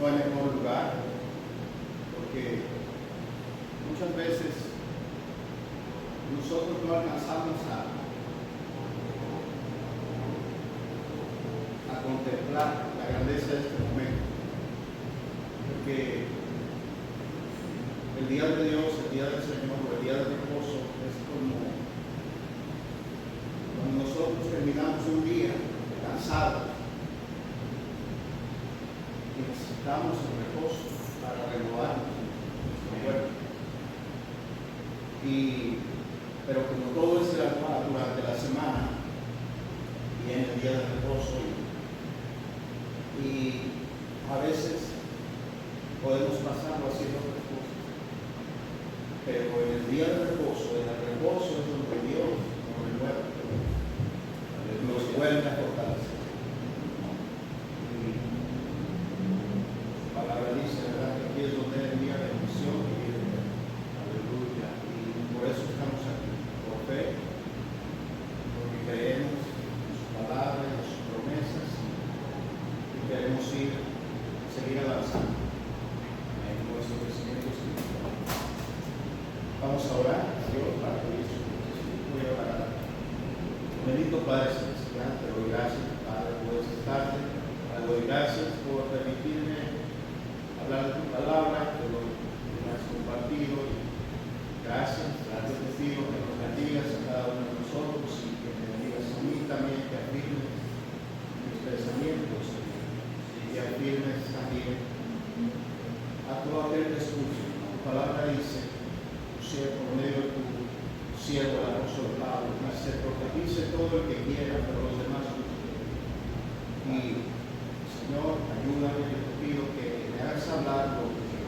no hay mejor lugar, porque muchas veces nosotros no alcanzamos a contemplar la grandeza de este momento, porque el día de Dios, el día del Señor, el día del reposo es como cuando nosotros terminamos un día cansados y necesitamos el reposo para renovarnos nuestro cuerpo. Pero como todo es durante la semana, viene el día del reposo y a veces podemos pasarlo haciendo otras cosas. Pero en el día del reposo, es donde Dios nos renueva, nos vuelve a fortalecer. La palabra dice, ¿verdad?, que aquí es donde Él envía bendición y vida eterna. Aleluya. Y por eso estamos aquí, por fe, porque creemos en su palabra, en sus promesas y queremos seguir avanzando en nuestro crecimiento espiritual. Vamos a orar a Dios para que Dios voy a orar. Bendito Padre Celestial, te doy gracias, Padre, por esta tarde. Te doy gracias por permitirme hablar de tu palabra, de lo que me has compartido. Gracias te pido que nos bendigas a cada uno de nosotros y que me bendigas a mí también, que afirmes mis pensamientos y que afirmes también a todo aquel que escuche. Tu palabra dice, por medio de tu siervo, el apóstol Pablo, dice, profetice todo el que quiera, pero los demás no quieren. Y, Señor, ayúdame, yo te pido que me hagas hablar lo que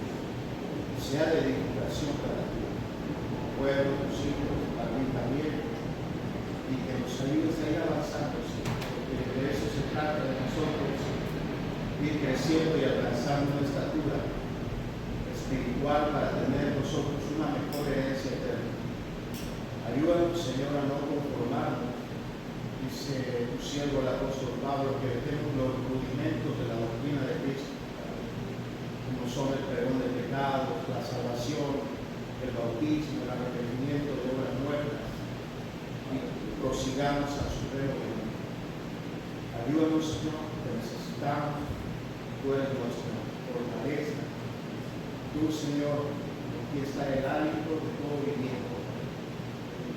sea de edificación para ti, tu pueblo, tus hijos, para mí también, y que nos ayudes a ir avanzando, Señor, porque de eso se trata de nosotros, ir creciendo y alcanzando una estatura espiritual para tener nosotros una mejor herencia eterna. Ayúdanos, Señor, a no conformarnos, dice tu siervo el apóstol Pablo, que dejemos los rudimentos de la doctrina de Cristo, como son el perdón de pecados, la salvación, el bautismo, el arrepentimiento de obras nuevas, y prosigamos a su reino. Ayúdanos, Señor, que necesitamos, tú eres nuestra fortaleza. Tú, Señor, aquí está el hábito de todo viviente.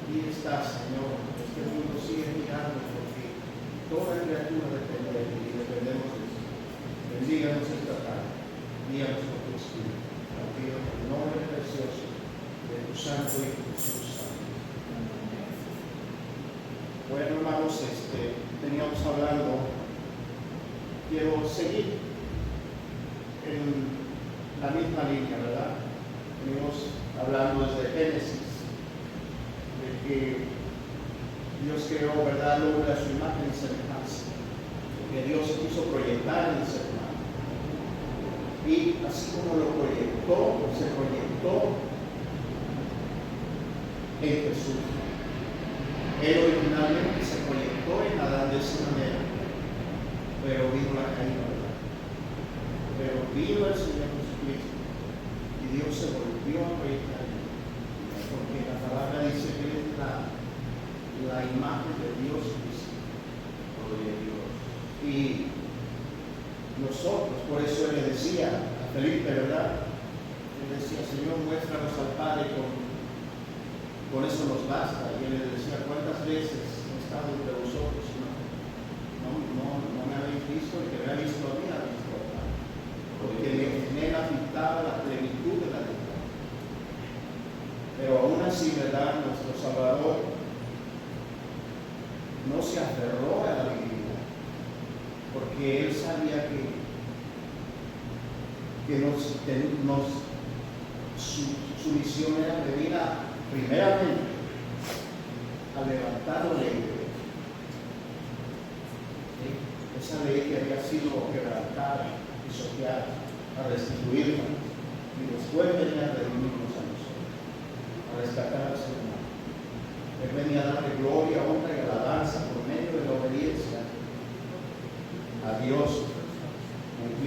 Aquí está, Señor. Este mundo sigue mirando porque toda criatura depende de ti y dependemos de ti. Bendíganos esta tarde. Guíanos con tu Espíritu. Te pido en el nombre precioso de tu Santo Hijo Jesús. Bueno, hermanos, teníamos hablando. Quiero seguir en la misma línea, ¿verdad? Venimos hablando desde Génesis, de que Dios creó, ¿verdad?, al hombre a su imagen y semejanza, que Dios quiso proyectar en el ser humano. Y así como lo proyectó, se proyectó en Jesús. Él originalmente se proyectó en Adán de esa manera, pero vino la caída, ¿verdad? Pero vino el Señor Jesucristo y Dios se volvió a proyectar en él, porque la palabra dice que es la imagen de Dios Cristo. Y nosotros, por eso él le decía a Felipe, ¿verdad? Él decía, Señor, muéstranos al Padre, con eso nos basta. Y él le decía, ¿cuántas veces he estado entre vosotros? No me habéis visto, el que me ha visto a mí ha visto al Padre. Porque en él habitaba la plenitud de la deidad. Pero aún así, ¿verdad?, nuestro Salvador no se aferró a la divinidad, porque él sabía que su misión era venir primeramente a levantar la ley de Dios. ¿Sí? Esa ley que había sido quebrantada, pisoteada, a restituirla, y después venía a redimirnos a nosotros, a rescatar al ser humano. Él venía a darle gloria, honra y alabanza por medio de la obediencia a Dios,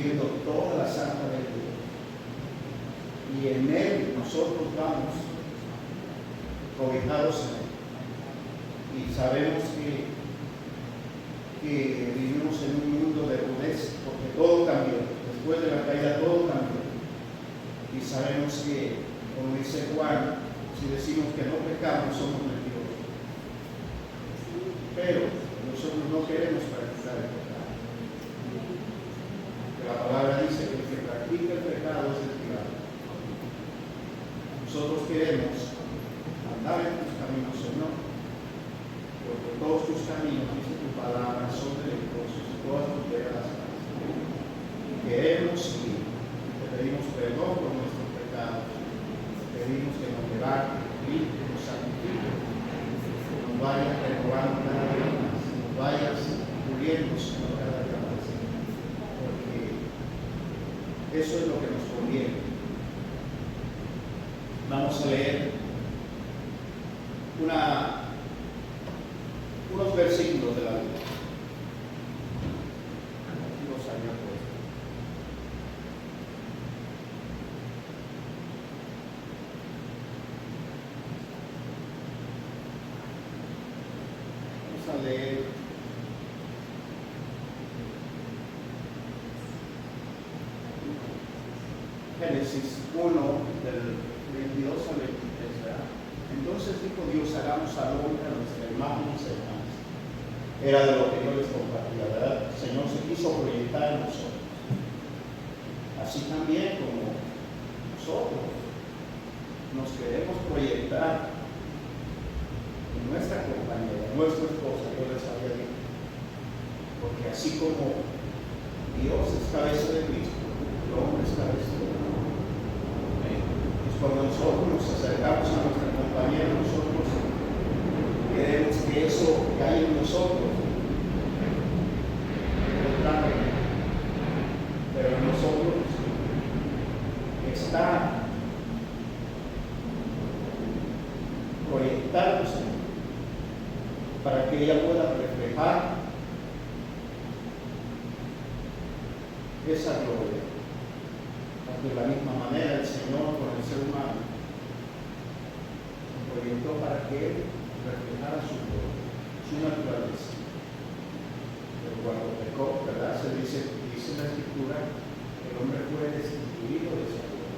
recibiendo toda la santa de Dios. Y en Él nosotros vamos cobijados en Él. Y sabemos que vivimos en un mundo de rudeza, porque todo cambió. Después de la caída todo cambió. Y sabemos que, como dice Juan, si decimos que no pecamos, somos mentirosos. Pero nosotros no queremos practicar el pecado. Porque la palabra dice que el que practica el pecado es del diablo. Nosotros queremos andar en tus caminos, Señor, porque todos tus caminos, dice tu palabra, son deleitosos y todas tus veredas las queremos ir. Te pedimos perdón por nuestros pecados. Te pedimos que nos levante, limpie, nos santifique, que nos vayas renovando cada día más, que nos vayas puliendo, Señor, cada día más. Porque eso es lo que nos conviene. Vamos a leer unos versículos de la Biblia. Aquí los había puesto. Vamos a leer Génesis 1 del 22 al 23, ¿verdad? Entonces dijo Dios: hagamos al hombre a nuestra imagen y semejanza. Era de lo que yo les compartía, ¿verdad? El Señor se quiso proyectar en nosotros. Así también como nosotros nos queremos proyectar en nuestra compañera, en nuestra esposa, yo les había dicho. Porque así como Dios es cabeza de Cristo, el hombre es cabeza de Dios. Cuando nosotros nos acercamos a nuestra compañera, nosotros queremos que eso que hay en nosotros pero en nosotros está proyectándose para que ella pueda reflejar esa gloria. De la misma manera el Señor con el ser humano lo proyectó para que él reflejara su gloria, su naturaleza. Pero cuando pecó, ¿verdad? Se dice en la Escritura, el hombre fue destituido de su gloria.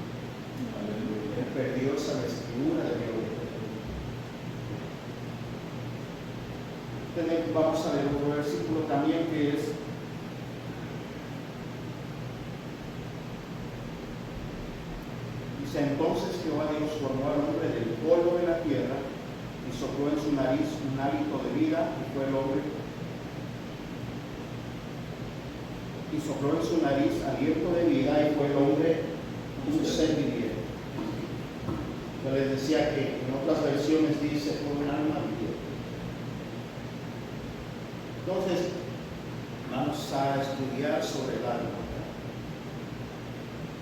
Él perdió esa vestidura de gloria. Vamos a leer otro versículo también que es entonces Jehová Dios formó al hombre del polvo de la tierra y sopló en su nariz un hálito de vida y fue el hombre. Y sopló en su nariz aliento de vida y fue el hombre un ser viviente. Yo les decía que en otras versiones dice fue un alma viviente. Entonces vamos a estudiar sobre el alma.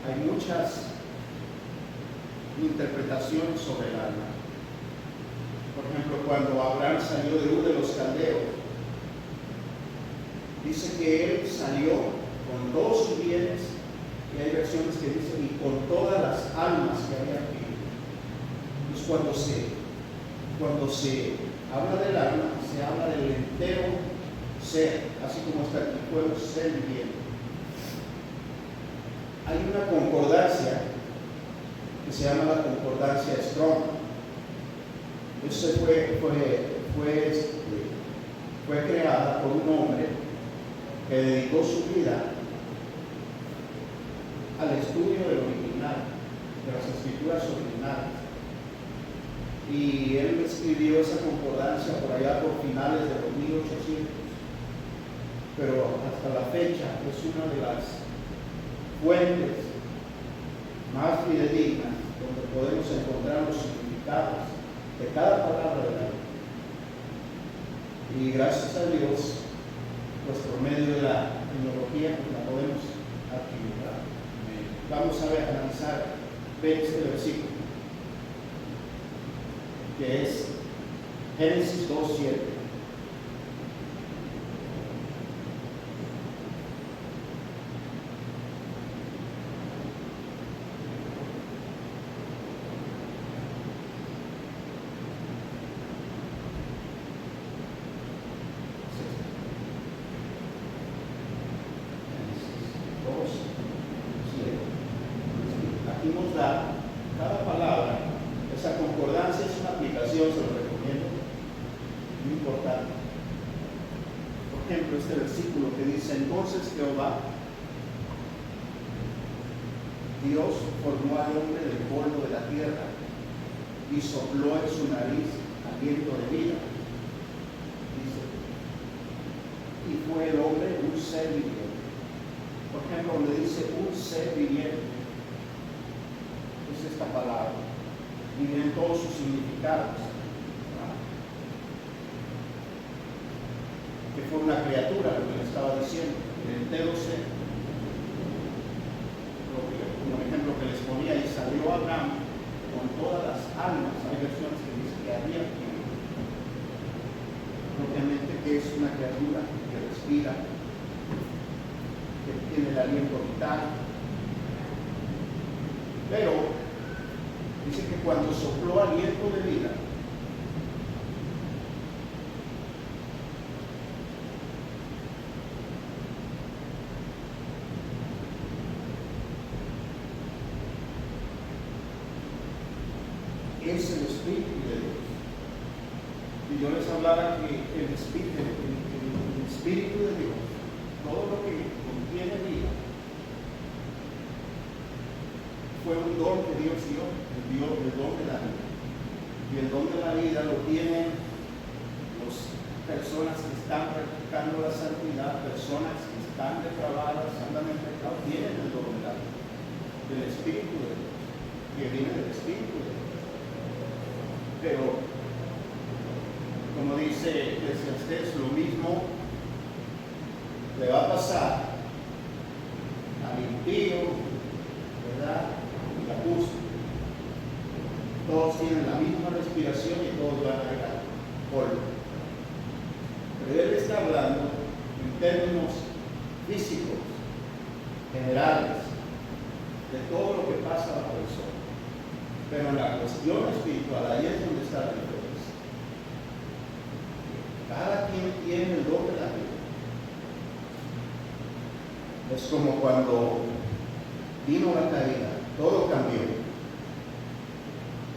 Hay muchas interpretación sobre el alma. Por ejemplo, cuando Abraham salió de Ur de los Caldeos, dice que él salió con todos sus bienes, y hay versiones que dicen y con todas las almas que había aquí. Entonces cuando se habla del alma, se habla del entero ser, así como está aquí, fue un ser viviente. Hay una concordancia que se llama la concordancia Strong. Eso fue creada por un hombre que dedicó su vida al estudio del original, de las escrituras originales. Y él escribió esa concordancia por allá por finales de los 1800. Pero hasta la fecha es una de las fuentes más fidedignas donde podemos encontrar los significados de cada palabra de la Biblia. Y gracias a Dios, pues por medio de la tecnología, pues la podemos adquirir. Vamos a ver, analizar este versículo, que es Génesis 2:7. ejemplo este versículo que dice: entonces Jehová, Dios, formó al hombre del polvo de la tierra y sopló en su nariz aliento de vida. Dice, y fue el hombre un ser viviente. Por ejemplo, donde dice un ser viviente, es esta palabra, y en todos sus significados. Que fue una criatura, lo que le estaba diciendo, el entero ser. Como ejemplo que les ponía, y salió Abraham con todas las almas. Hay versiones que dicen que había propiamente que es una criatura que respira, que tiene el aliento vital. Pero dice que cuando sopló aliento de vida, es el Espíritu de Dios. Si yo les hablara que el Espíritu de Dios, todo lo que contiene vida, fue un don que Dios dio, el don de la vida. Y el don de la vida lo tienen las personas que están practicando la santidad, personas que están depravadas, andan en pecado, tienen el don de la vida, del Espíritu de Dios, que viene del Espíritu de Dios. Pero, como dice Eclesiastés, lo mismo le va a pasar al impío, ¿verdad? Y al justo. Todos tienen la misma respiración y todos van a ir al polvo. Pero él está hablando en términos físicos, generales, de todo lo que pasa bajo el sol. Pero en la cuestión espiritual, ahí es donde está la diferencia. Cada quien tiene el don de la vida. Es como cuando vino la caída, todo cambió.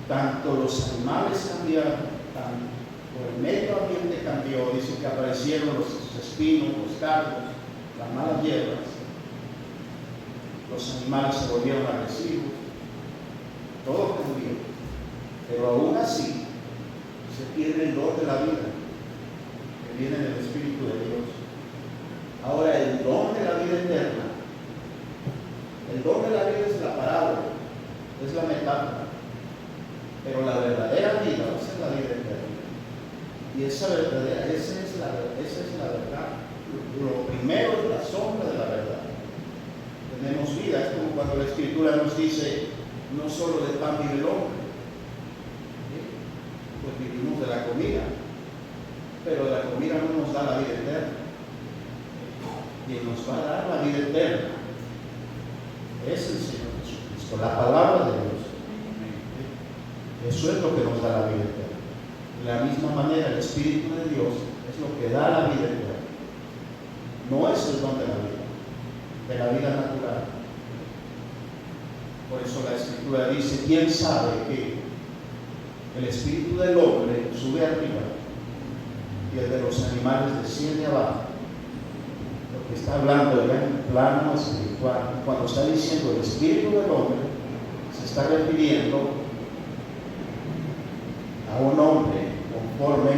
Tanto los animales cambiaron, tanto el medio ambiente cambió. Dice que aparecieron los espinos, los cardos, las malas hierbas. Los animales se volvieron agresivos. Todo cambió, pero aún así se pierde el don de la vida que viene del Espíritu de Dios. Ahora, el don de la vida eterna, el don de la vida es la parábola, es la metáfora, pero la verdadera vida es la vida eterna. Y esa es la verdad. Lo primero es la sombra de la verdad. Tenemos vida, es como cuando la Escritura nos dice: no solo del pan vive el hombre, pues vivimos de la comida, pero la comida no nos da la vida eterna. Quien nos va a dar la vida eterna es el Señor Jesucristo, la palabra de Dios. Eso es lo que nos da la vida eterna. De la misma manera, el Espíritu de Dios es lo que da la vida eterna. No es el don de la vida natural. Por eso la Escritura dice: ¿quién sabe que el espíritu del hombre sube arriba y el de los animales desciende abajo? Porque está hablando ya en plano espiritual. Cuando está diciendo el espíritu del hombre, se está refiriendo a un hombre conforme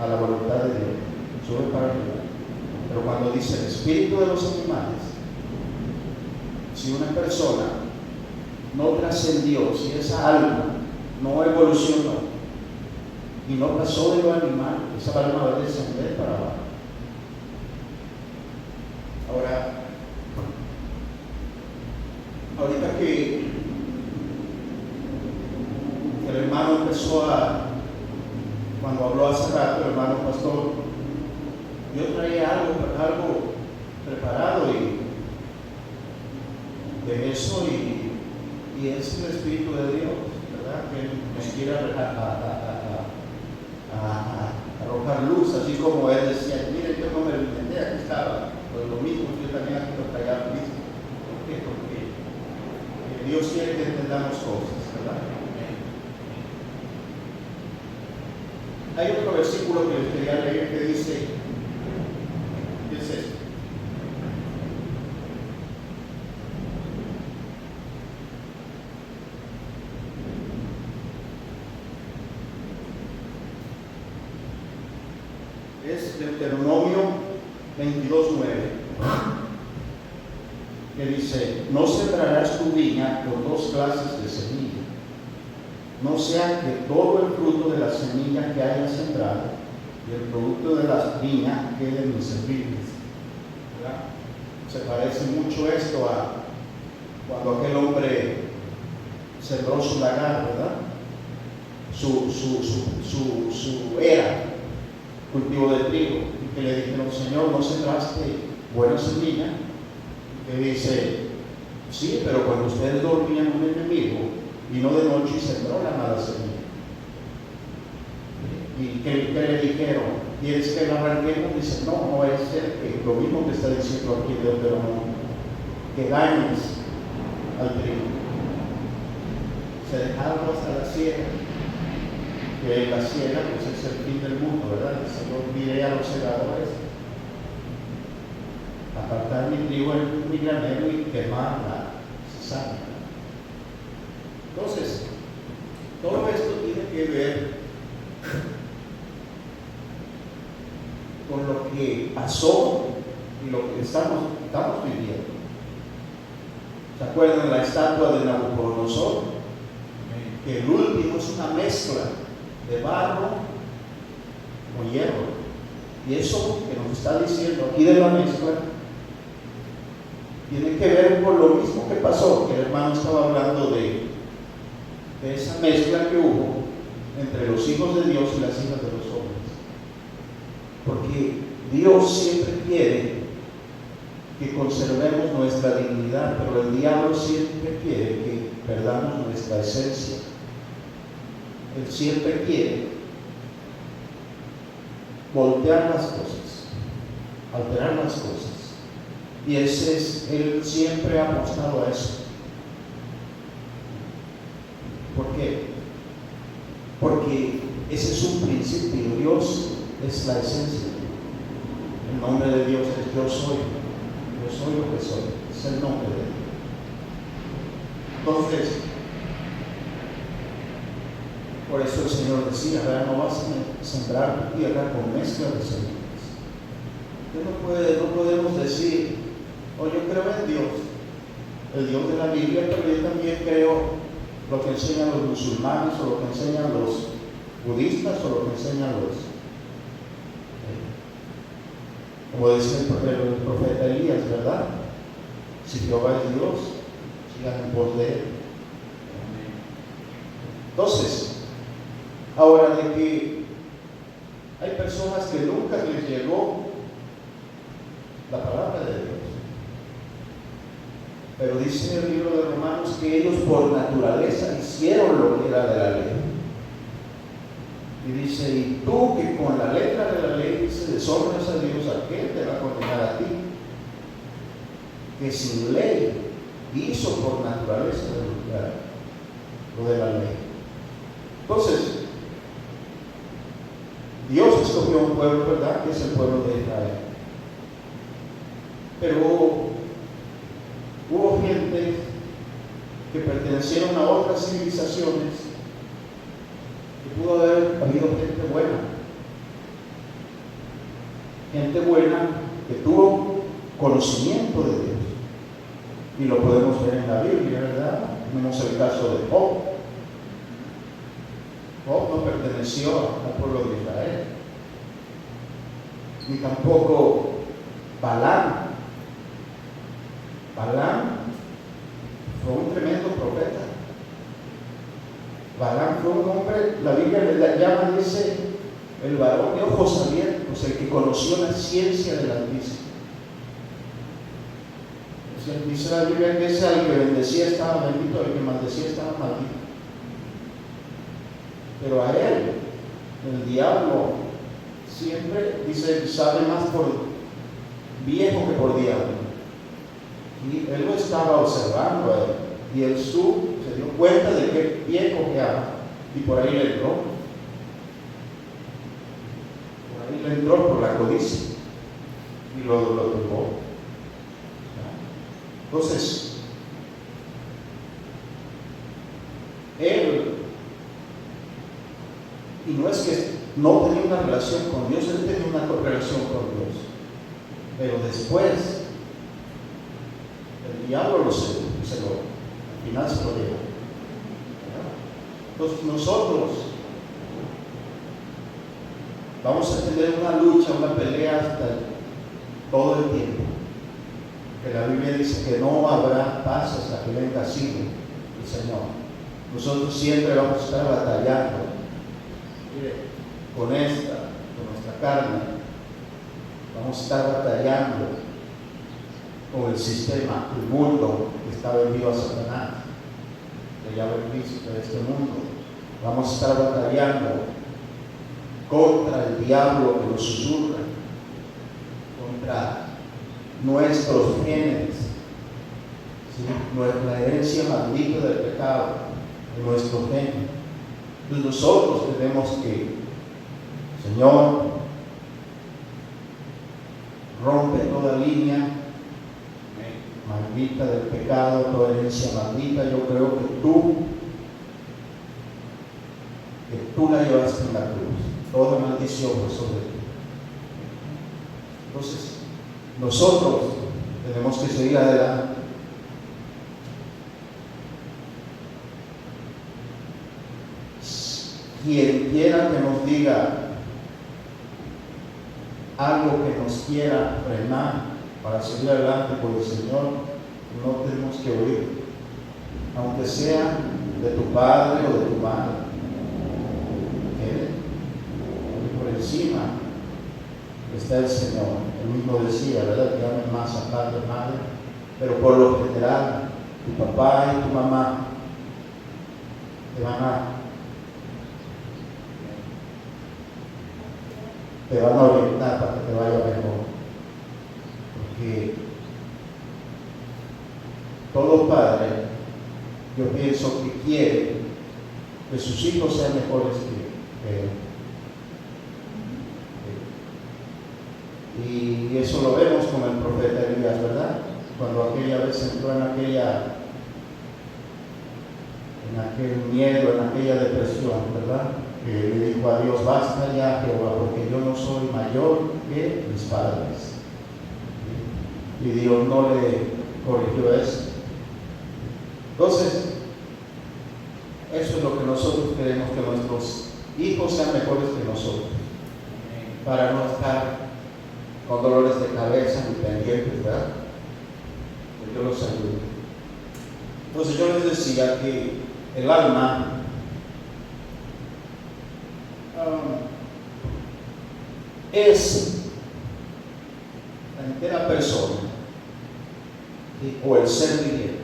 a la voluntad de Dios. Sube para arriba. Pero cuando dice el espíritu de los animales, si una persona no trascendió, si esa alma no evolucionó y no pasó de lo animal, esa alma va a descender para abajo. Ahora, ahorita que el hermano empezó cuando habló hace rato, el hermano pastor, yo traía algo preparado de eso y es el Espíritu de Dios, ¿verdad? Que nos quiere arrojar luz, así como él decía: miren, yo no me lo inventé, aquí estaba. Pues lo mismo, yo también aquí lo traía lo mismo. ¿Por qué? Porque Dios quiere que entendamos cosas, ¿verdad? Hay otro versículo que les quería leer que dice, ¿qué es esto? Es Deuteronomio 22:9, que dice: no sembrarás tu viña con dos clases de semilla, no sea que todo el fruto de la semilla que hayas sembrado y el producto de la viña queden inservibles. Se parece mucho esto a cuando aquel hombre sembró su lagar, ¿verdad? Su era cultivo de trigo, y que le dijeron: Señor, ¿no sembraste buena semilla? Y que dice: sí, pero cuando ustedes dormían, un enemigo vino de noche y sembró la mala semilla. ¿Y qué le dijeron? ¿Quieres que la arranquemos? Dice: no vaya a ser que lo mismo que está diciendo aquí de Deuteronomio, que dañes al trigo. Se dejaron hasta la siega, que la siega pues es el fin del mundo, ¿verdad? El Señor diré a los segadores: apartar mi trigo en mi granero y quemar la cizaña. Entonces, todo esto tiene que ver con lo que pasó y lo que estamos viviendo. ¿Se acuerdan de la estatua de Nabucodonosor? Que el último es una mezcla de barro con hierro. Y eso que nos está diciendo aquí de la mezcla tiene que ver con lo mismo que pasó, que el hermano estaba hablando de esa mezcla que hubo entre los hijos de Dios y las hijas de los hombres. Porque Dios siempre quiere que conservemos nuestra dignidad, pero el diablo siempre quiere que perdamos nuestra esencia. Él siempre quiere voltear las cosas, alterar las cosas. Y él siempre ha apostado a eso. ¿Por qué? Porque ese es un principio. Dios es la esencia. El nombre de Dios es yo soy. Yo soy lo que soy. Es el nombre de Dios. Entonces, por eso el Señor decía: no vas a sembrar tu tierra con mezcla de semillas. No podemos decir: oh, yo creo en Dios, el Dios de la Biblia, pero yo también creo lo que enseñan los musulmanes, o lo que enseñan los budistas, o lo que enseñan como decía el profeta Elías, ¿verdad? Si Jehová es Dios, sigan en pos de él. Entonces, ahora, de que hay personas que nunca les llegó la palabra de Dios, pero dice el libro de Romanos que ellos por naturaleza hicieron lo que era de la ley. Y dice: y tú que con la letra de la ley dice deshonras a Dios, ¿a qué te va a condenar a ti? Que sin ley hizo por naturaleza lo de la ley. Entonces, Dios escogió un pueblo, ¿verdad? Que es el pueblo de Israel. Pero hubo gente que pertenecieron a otras civilizaciones, que pudo haber habido gente buena que tuvo conocimiento de Dios, y lo podemos ver en la Biblia, ¿verdad? Tenemos el caso de Job. Job no perteneció al pueblo de Israel, ni tampoco Balaam. Balaam fue un tremendo profeta. Balaam fue un hombre, la Biblia le llama, dice, el varón de ojos abiertos, el que conoció la ciencia del Altísimo. Dice la Biblia que ese al que bendecía estaba bendito, al que maldecía estaba maldito. Pero a él, el diablo, siempre dice, sabe más por viejo que por diablo. Y él lo estaba observando a él, y él se dio cuenta de que viejo que ama, y por ahí le entró. entró por la codicia y lo tumbó. Entonces, él, y no es que no tenía una relación con Dios, él tenía una relación con Dios, pero después el diablo al final se lo lleva. Entonces nosotros vamos a tener una lucha, una pelea hasta todo el tiempo, que la Biblia dice que no habrá paz hasta que venga así el Señor. Nosotros siempre vamos a estar batallando con nuestra carne, vamos a estar batallando con el sistema, el mundo que está vendido a Satanás, que ya el príncipe de este mundo. Vamos a estar batallando contra el diablo que nos susurra, contra nuestros genes, ¿sí? Nuestra herencia maldita del pecado, de nuestro gen. Entonces nosotros tenemos que, Señor, rompe toda línea maldita del pecado, toda herencia maldita. Yo creo que tú la llevaste en la cruz, toda maldición fue sobre ti. Entonces, nosotros tenemos que seguir adelante. Quien quiera que nos diga algo que nos quiera frenar para seguir adelante por el Señor, no tenemos que oír, aunque sea de tu padre o de tu madre. Por encima está el Señor. Él mismo decía, ¿verdad?, que amen más a padre y madre, pero por lo general tu papá y tu mamá te van a orientar para que te vaya mejor, porque todo padre, yo pienso que quiere que sus hijos sean mejores que él. Y eso lo vemos con el profeta Elías, ¿verdad? Cuando aquella vez entró en aquel miedo, en aquella depresión, ¿verdad? Que le dijo a Dios: basta ya, Jehová, porque yo no soy mayor que mis padres. Y Dios no le corrigió eso. Entonces, eso es lo que nosotros queremos, que nuestros hijos sean mejores que nosotros, para no estar con dolores de cabeza ni pendientes, ¿verdad? Que Dios los ayude. Entonces yo les decía que el alma es la entera persona, ¿sí?, o el ser viviente.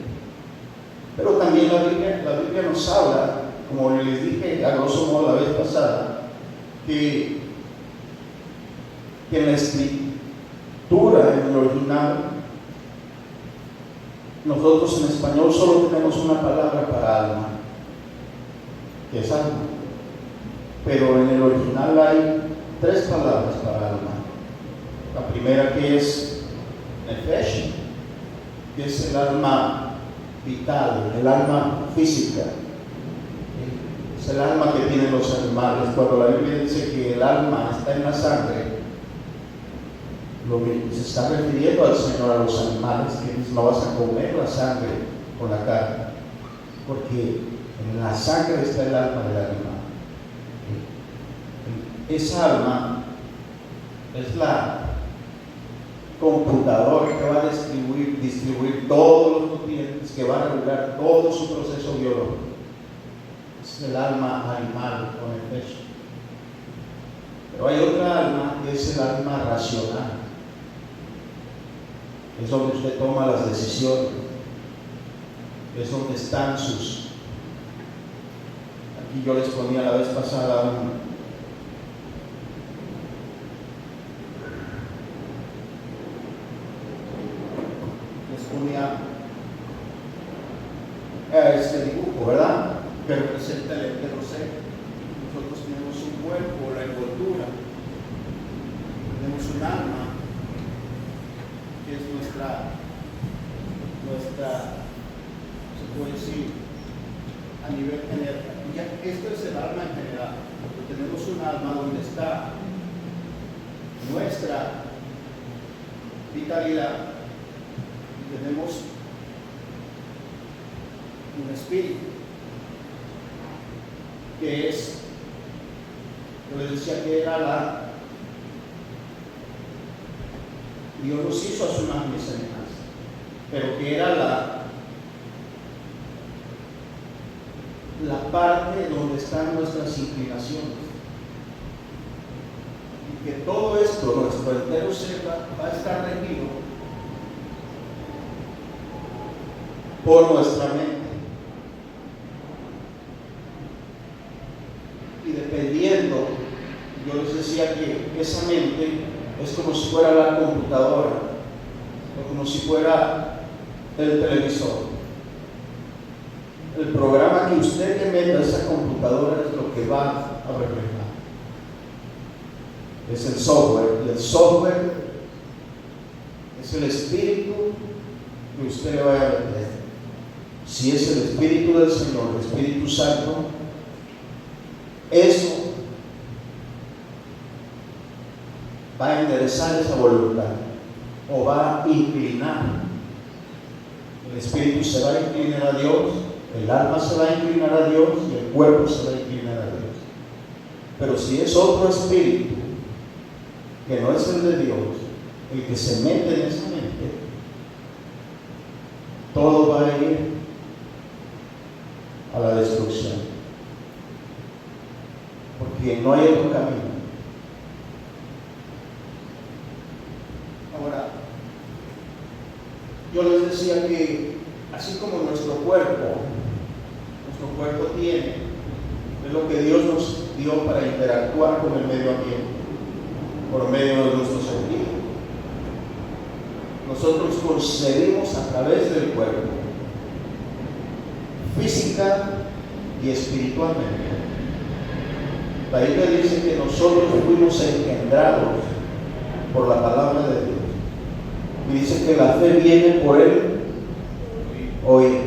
Pero también la Biblia nos habla, como les dije a grosso modo la vez pasada, que en la escritura, en el original, nosotros en español solo tenemos una palabra para alma, que es alma. Pero en el original hay 3 palabras para alma. La primera, que es nefesh, que es el alma vital, el alma física. Es el alma que tienen los animales. Cuando la Biblia dice que el alma está en la sangre, se está refiriendo al Señor a los animales, que no vas a comer la sangre con la carne, porque en la sangre está el alma del animal. Esa alma es la computadora que va a distribuir todos los nutrientes, que va a regular todo su proceso biológico. Es el alma animal con el pecho. Pero hay otra alma, que es el alma racional. Es donde usted toma las decisiones, es donde están sus. Aquí yo les ponía la vez pasada este dibujo, ¿verdad?, que representa el enteroceno. Nosotros tenemos un cuerpo, la envoltura, esto es el alma en general. Tenemos un alma donde está nuestra vitalidad y tenemos un espíritu que es, yo les decía que era Dios nos hizo a su imagen y semejanza, pero que era la parte donde están nuestras inclinaciones. Y que todo esto, nuestro entero ser, va a estar regido por nuestra mente. Y dependiendo, yo les decía que esa mente es como si fuera la computadora, o como si fuera el televisor. El programa que usted le meta a esa computadora es lo que va a reflejar. Es el software, y el software es el espíritu que usted le vaya a meter. Si es el Espíritu del Señor, el Espíritu Santo, eso va a enderezar esa voluntad o va a inclinar. El espíritu se va a inclinar a Dios, el alma se va a inclinar a Dios y el cuerpo se va a inclinar a Dios. Pero si es otro espíritu que no es el de Dios, el que se mete en esa mente, todo va a ir a la destrucción, porque no hay otro camino. Ahora, yo les decía que así como nuestro cuerpo tiene, es lo que Dios nos dio para interactuar con el medio ambiente, por medio de nuestros sentidos. Nosotros concebimos a través del cuerpo, física y espiritualmente. La Biblia dice que nosotros fuimos engendrados por la palabra de Dios. Y dice que la fe viene por el oír.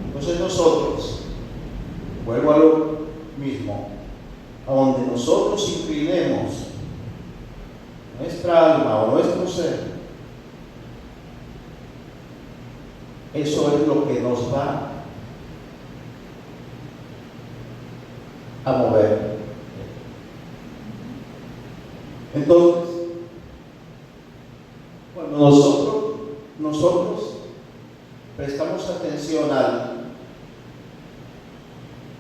Entonces nosotros, vuelvo a lo mismo, a donde nosotros inclinemos nuestra alma o nuestro ser, eso es lo que nos va a mover. Entonces, cuando nosotros prestamos atención a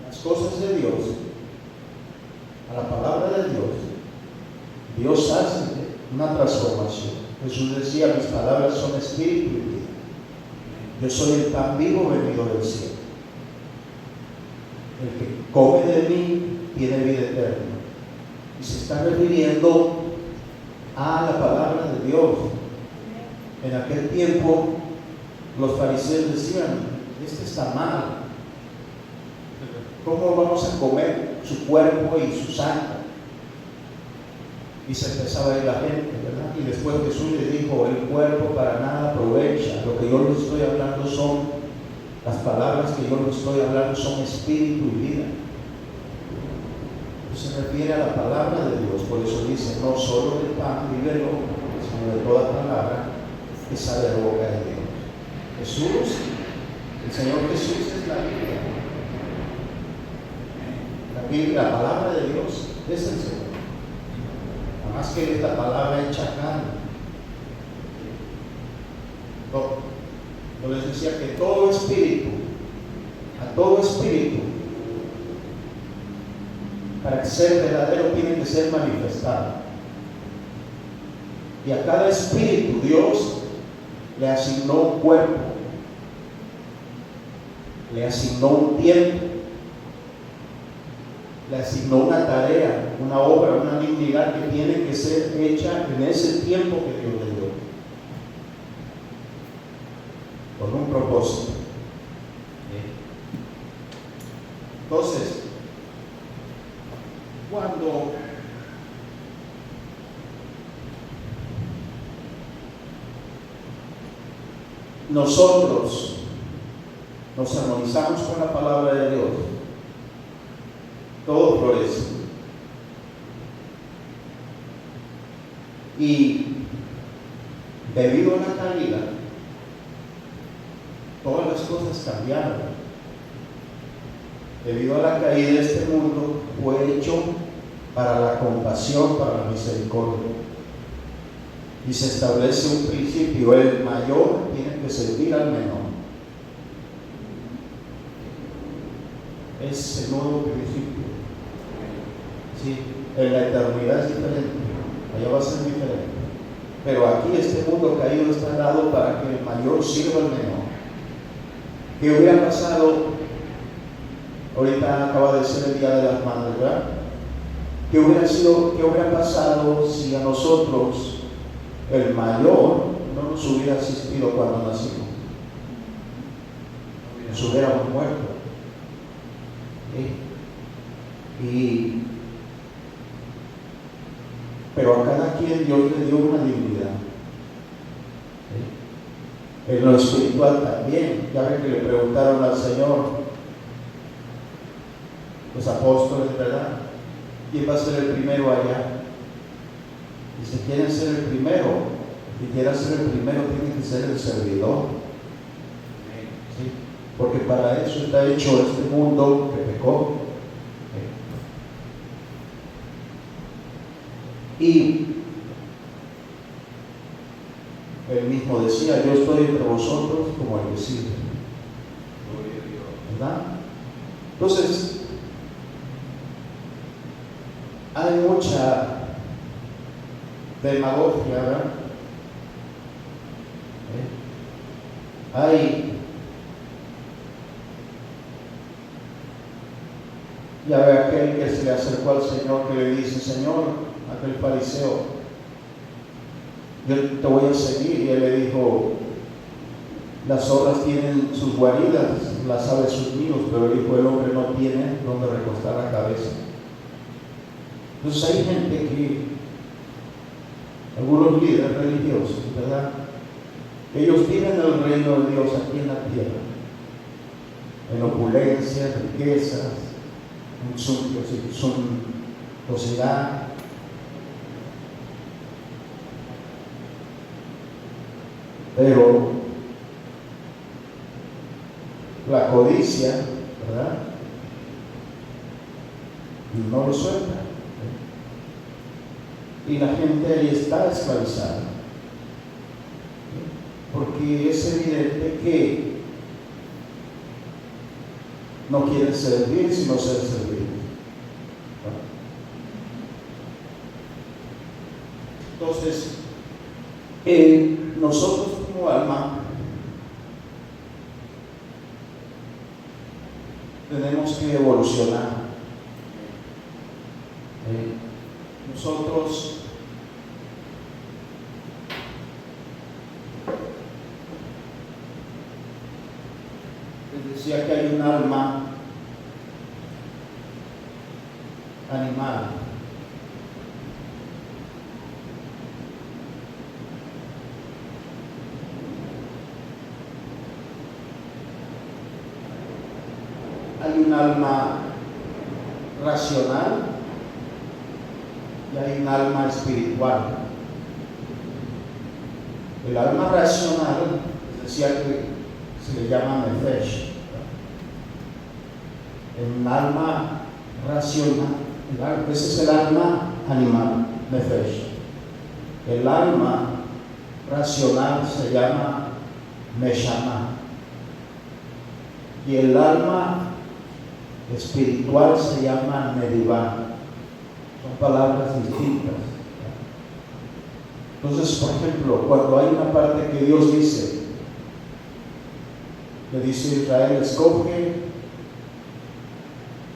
las cosas de Dios, a la palabra de Dios, Dios hace una transformación. Jesús decía: mis palabras son espíritu y vida. Yo soy el pan vivo venido del cielo. El que come de mí tiene vida eterna. Y se está refiriendo a la palabra de Dios. En aquel tiempo los fariseos decían: este está mal. ¿Cómo vamos a comer su cuerpo y su sangre? Y se empezaba a ir la gente, ¿verdad? Y después Jesús les dijo: el cuerpo para nada aprovecha. Lo que yo les estoy hablando son, las palabras que yo les estoy hablando son espíritu y vida. Se refiere a la palabra de Dios. Por eso dice: no solo del pan vive el hombre, sino de toda palabra que sale de la boca de Dios. Jesús, el Señor Jesús es la Biblia. La Biblia, la palabra de Dios es el Señor. Nada más que es la palabra hecha carne. Yo les decía que todo espíritu, a todo espíritu, para ser verdadero tiene que ser manifestado. Y a cada espíritu Dios le asignó un cuerpo, le asignó un tiempo, le asignó una tarea, una obra, una dignidad que tiene que ser hecha en ese tiempo que Dios le dio, con un propósito. Entonces, cuando nosotros nos armonizamos con la palabra de Dios, todo florece. Y debido a la caída, todas las cosas cambiaron. Debido a la caída, este mundo fue hecho para la compasión, para la misericordia. Y se establece un principio: el mayor tiene que servir al menor. Es el nuevo principio. Sí, en la eternidad es diferente, allá va a ser diferente. Pero aquí este mundo caído está dado para que el mayor sirva al menor. ¿Qué hubiera pasado? Ahorita acaba de ser el Día de las Madres, ¿verdad? ¿Qué hubiera pasado si a nosotros el mayor no nos hubiera asistido cuando nacimos? Nos hubiéramos muerto. ¿Sí? Pero a cada quien Dios le dio una dignidad. ¿Sí? En lo espiritual también. Ya ven que le preguntaron al Señor, los apóstoles, ¿verdad? ¿Quién va a ser el primero allá? Y si quieren ser el primero, si quieren ser el primero, tiene que ser el servidor. ¿Sí? Porque para eso está hecho este mundo que pecó. Y él mismo decía: yo estoy entre vosotros como el que sirve. ¿Verdad? Entonces, hay mucha demagogia, ¿verdad? Ya ve aquel que se le acercó al Señor, que le dice: Señor, aquel fariseo, yo te voy a seguir. Y él le dijo: las zorras tienen sus guaridas, las aves sus nidos, pero el Hijo del Hombre no tiene donde recostar la cabeza. Entonces hay gente que, algunos líderes religiosos, ¿verdad? Ellos viven el reino de Dios aquí en la tierra, en opulencia, riquezas, suntuosidad. Pero la codicia, ¿verdad?, no lo suelta. Y la gente ahí está esclavizada. Porque es evidente que no quieren servir sino ser servidos. Entonces, nosotros como alma tenemos que evolucionar. Nosotros les decía que hay un alma animal. Hay un alma racional y hay un alma espiritual. El alma racional, decía que se le llama nefesh. El alma racional, ese es el alma animal, nefesh. El alma racional se llama neshama. Y el alma espiritual se llama Nerivá. Son palabras distintas. Entonces, por ejemplo, cuando hay una parte que Dios dice, le dice a Israel: escoge,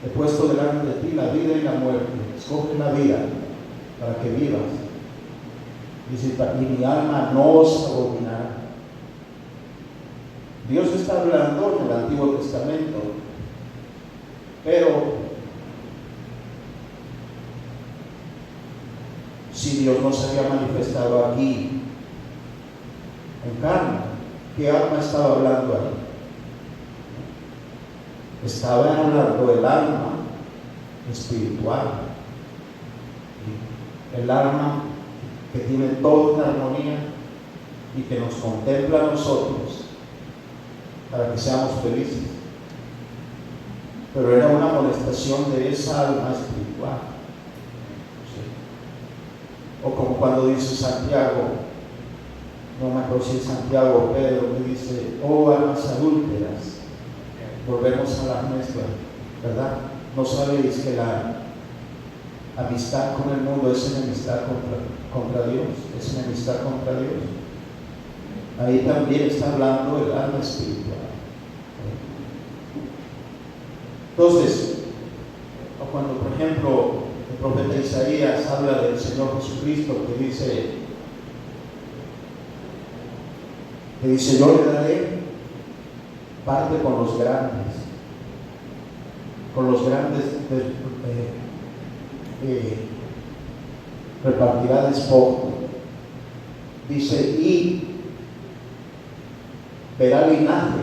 he puesto delante de ti la vida y la muerte, escoge la vida para que vivas. Dice: y mi alma no os abominará. Dios está hablando en el Antiguo Testamento, pero si Dios no se había manifestado aquí en carne, ¿qué alma estaba hablando ahí? Estaba hablando el alma espiritual. El alma que tiene todo en armonía y que nos contempla a nosotros para que seamos felices. Pero era una molestación de esa alma espiritual. ¿Sí? O como cuando dice Santiago, no me acuerdo si es Santiago o Pedro, que dice: oh almas adúlteras, volvemos a la mezcla, ¿verdad? ¿No sabéis que la amistad con el mundo es enemistad contra Dios? Es enemistad contra Dios. Ahí también está hablando el alma espiritual. Entonces, cuando por ejemplo el profeta Isaías habla del Señor Jesucristo, que dice: yo le daré parte con los grandes repartirá despojo. Dice: y verá linaje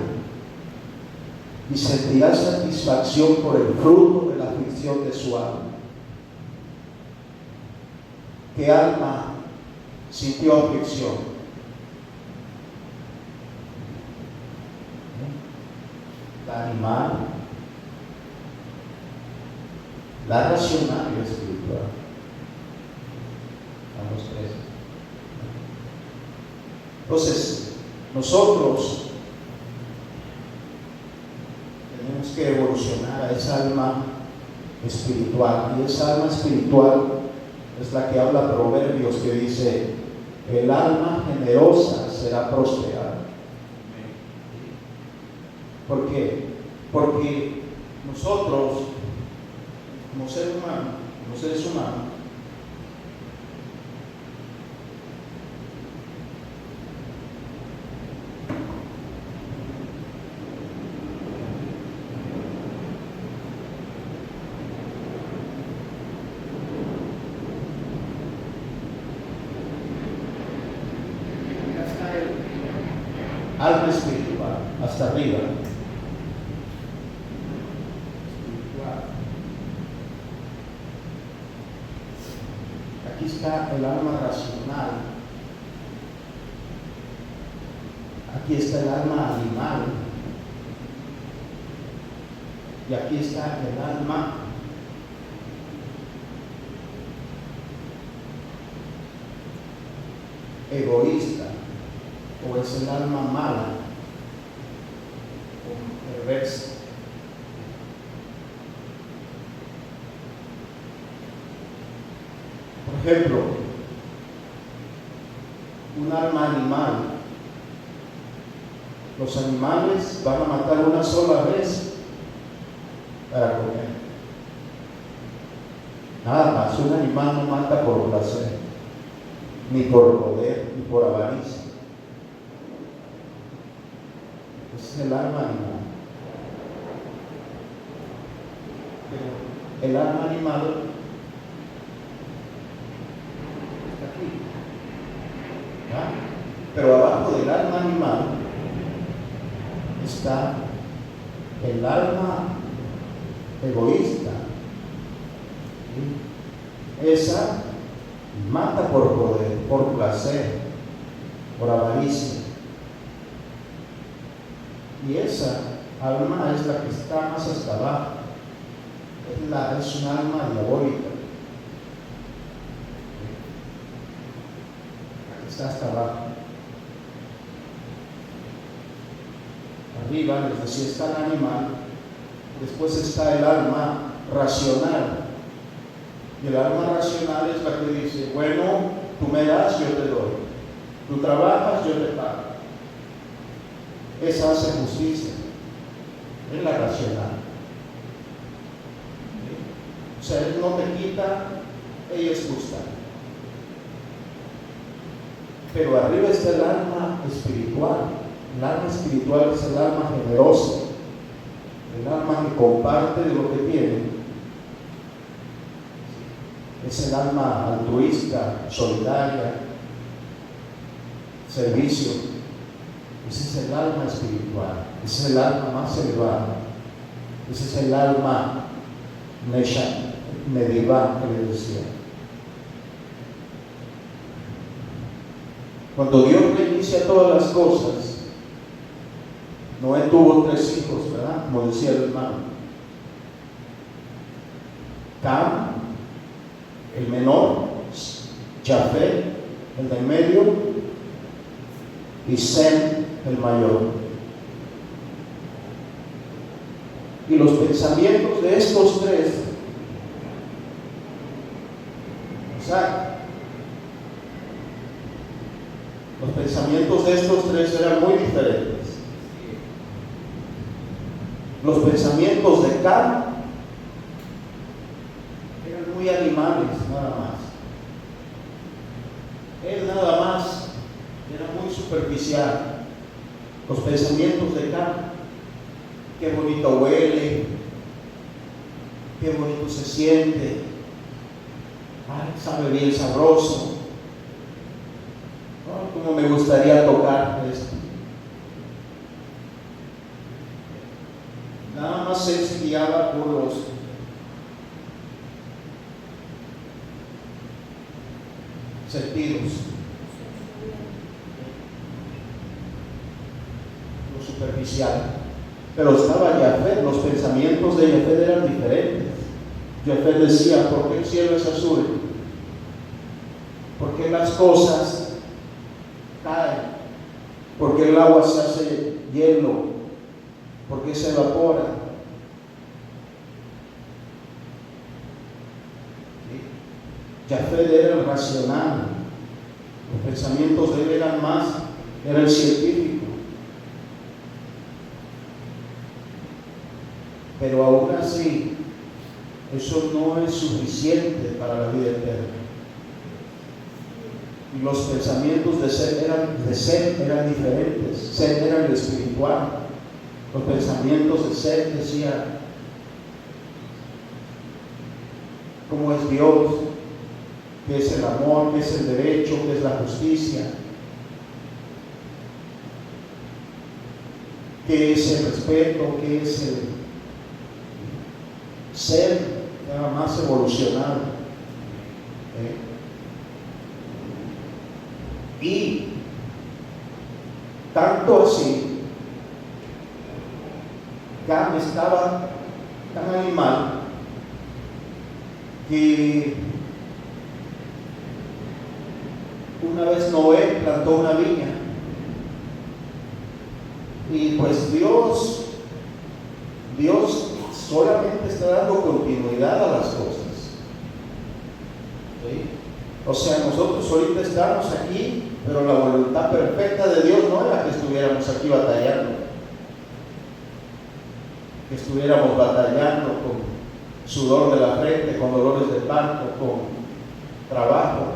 y sentirá satisfacción por el fruto de la aflicción de su alma. ¿Qué alma sintió aflicción? La animal, la racional y la espiritual. Vamos tres. Entonces, nosotros tenemos que evolucionar a esa alma espiritual, y esa alma espiritual es la que habla Proverbios, que dice: el alma generosa será prosperada. ¿Por qué? Porque nosotros, como seres humanos, alma espiritual, hasta arriba. Espiritual. Aquí está el alma racional. Aquí está el alma animal. Y aquí está el alma egoísta, o es el alma mala o perversa. Por ejemplo, un alma animal. Los animales van a matar una sola vez para comer. Nada más, un animal no mata por placer, ni por poder, ni por avaricia. Ese es el alma animal. Pero el alma animal está aquí, ¿verdad? Pero abajo del alma animal está el alma egoísta. Esa mata por poder, por placer, por avaricia. Y esa alma es la que está más hasta abajo. Es un alma diabólica. La que está hasta abajo. Arriba, les decía, está el animal. Después está el alma racional. Y el alma racional es la que dice: bueno, tú me das, yo te doy. Tú trabajas, yo te pago. Esa hace justicia. Es la racional. O sea, él no te quita, ella es justa. Pero arriba está el alma espiritual. El alma espiritual es el alma generosa, el alma que comparte de lo que tiene. Es el alma altruista, solidaria, servicio. Ese es el alma espiritual. Ese es el alma más elevada. Ese es el alma Medivá, que le decía. Cuando Dios reinicia todas las cosas, Noé tuvo 3 hijos, ¿verdad? Como decía el hermano. Cam, el menor, Jafet, el del medio, y Sem, el mayor. Y los pensamientos de estos 3, los pensamientos de estos 3 eran muy diferentes. Los pensamientos de Cam eran muy animales, nada más. Él nada más era muy superficial. Los pensamientos de Cam: qué bonito huele, qué bonito se siente, sabe bien sabroso, cómo me gustaría tocar esto. Nada más él se guiaba por los sentidos, lo superficial. Pero estaba Jafet. Los pensamientos de Jafet eran diferentes. Jafet decía: ¿por qué el cielo es azul? ¿Por qué las cosas caen? ¿Por qué el agua se hace hielo? ¿Por qué se evapora? Jafet era el racional. Los pensamientos de él eran más, era el científico. Pero aún así, eso no es suficiente para la vida eterna. Y los pensamientos de Sem eran diferentes. Sem era el espiritual. Los pensamientos de Sem decían: ¿cómo es Dios? ¿Qué es el amor? ¿Qué es el derecho? ¿Qué es la justicia? ¿Qué es el respeto? ¿Qué es el ser? Era más evolucionado. Y tanto así, Cam estaba tan animal que una vez Noé plantó una viña, y pues Dios solamente está dando continuidad a las cosas. ¿Sí? O sea, nosotros ahorita estamos aquí, pero la voluntad perfecta de Dios no era que estuviéramos aquí batallando, que estuviéramos batallando con sudor de la frente, con dolores de parto, con trabajo,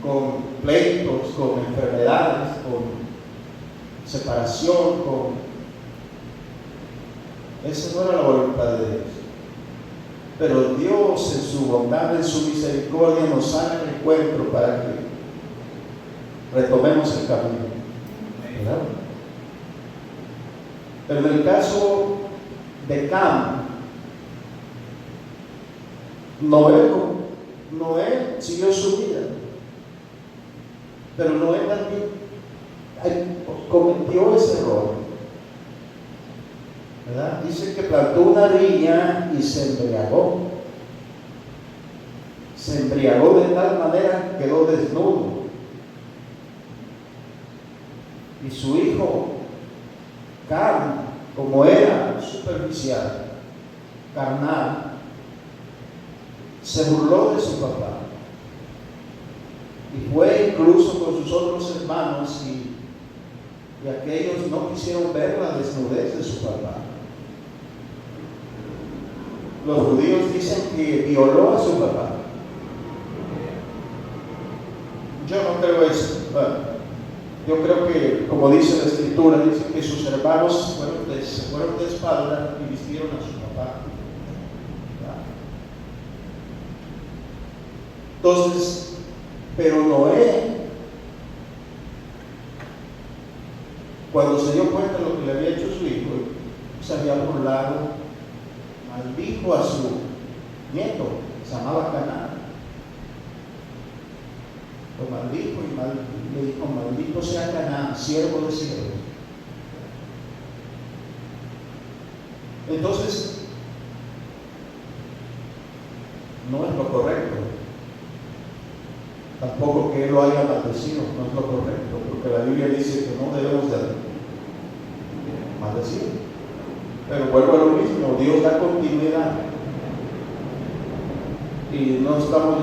con pleitos, con enfermedades, con separación, esa no era la voluntad de Dios. Pero Dios, en su bondad, en su misericordia, nos sale al encuentro para que retomemos el camino, ¿verdad? Pero en el caso de Cam, Noé siguió su vida, pero Noé también cometió ese error, ¿verdad? Dice que plantó una viña y se embriagó. Se embriagó de tal manera que quedó desnudo. Y su hijo, Cam, como era superficial, carnal, se burló de su papá. Y fue incluso con sus otros hermanos y aquellos no quisieron ver la desnudez de su papá. Los judíos dicen que violó a su papá. Yo no creo eso. Bueno, yo creo que, como dice la Escritura, dice que sus hermanos se fueron de espalda y vistieron a su papá. Entonces, pero Noé, cuando se dio cuenta de lo que le había hecho su hijo, se había burlado maldijo a su nieto, se llamaba Canaán. Lo maldijo y le dijo: maldito sea Canaán, siervo de siervos. Entonces, no es lo correcto. Tampoco que él lo haya maldecido, no es lo correcto, porque la Biblia dice que no debemos de maldecir. Pero vuelvo a lo mismo, Dios da continuidad. Y no estamos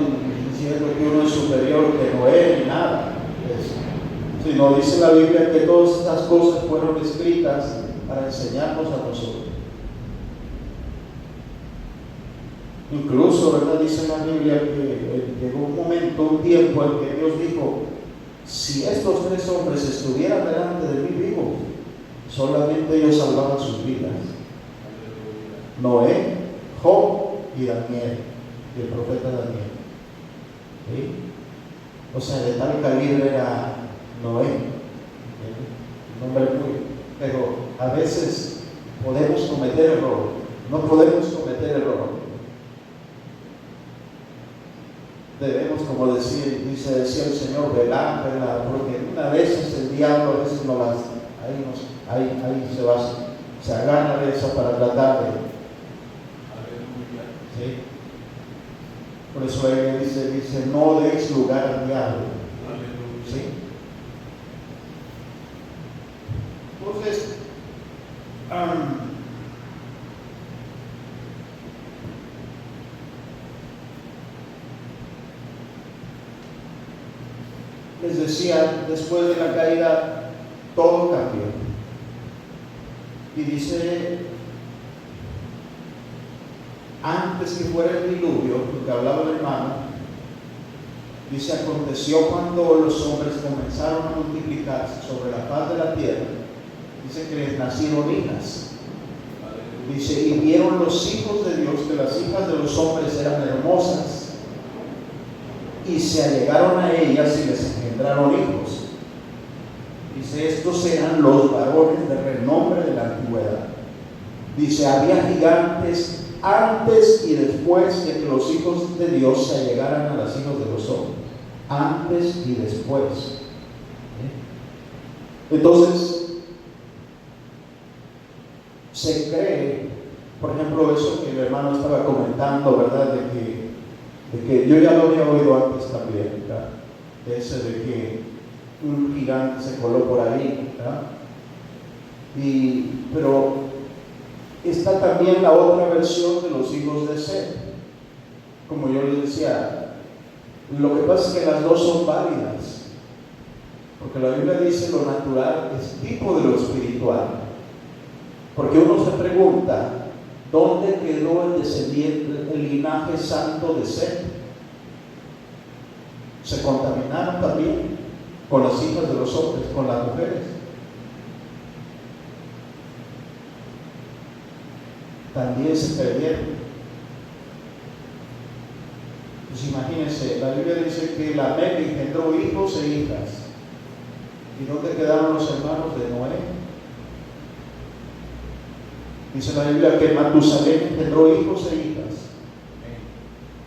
diciendo que uno es superior que Noé ni nada. Sino dice la Biblia que todas estas cosas fueron escritas para enseñarnos a nosotros. Incluso, ¿verdad? Dice la Biblia que llegó un momento, un tiempo en que Dios dijo: si estos tres hombres estuvieran delante de mí vivos, solamente ellos salvaban sus vidas. Noé, Job y Daniel, y el profeta Daniel. ¿Sí? O sea, de tal calibre era Noé, un hombre muy. Pero a veces podemos cometer error, no podemos cometer error. Debemos, como decía el Señor, velar, porque una vez el diablo a veces ahí se agarra de eso para tratar de. ¿Sí? Por eso él dice, no deis lugar al diablo. ¿Sí? Entonces, les decía, después de la caída, todo cambió. Y dice, antes que fuera el diluvio, porque hablaba el hermano, dice, aconteció cuando los hombres comenzaron a multiplicarse sobre la faz de la tierra, dice que les nacieron hijas. Dice, y vieron los hijos de Dios que las hijas de los hombres eran hermosas, y se allegaron a ellas y les engendraron hijos. Dice, estos eran los varones de renombre de la antigüedad. Dice, había gigantes antes y después de que los hijos de Dios se allegaran a los hijos de los hombres. Antes y después. Entonces, se cree, por ejemplo, eso que el hermano estaba comentando, ¿verdad? De que yo ya lo había oído antes también, ¿verdad? De ese de que un gigante se coló por ahí, ¿verdad? Pero está también la otra versión de los hijos de Set. Como yo les decía, lo que pasa es que las dos son válidas, porque la Biblia dice lo natural es tipo de lo espiritual. Porque uno se pregunta, ¿dónde quedó el descendiente, el linaje santo de Set? Se contaminaron también con las hijas de los hombres, con las mujeres. También se perdieron. Pues imagínense, la Biblia dice que Lamec engendró hijos e hijas. ¿Y dónde quedaron los hermanos de Noé? Dice la Biblia que Matusalén engendró hijos e hijas.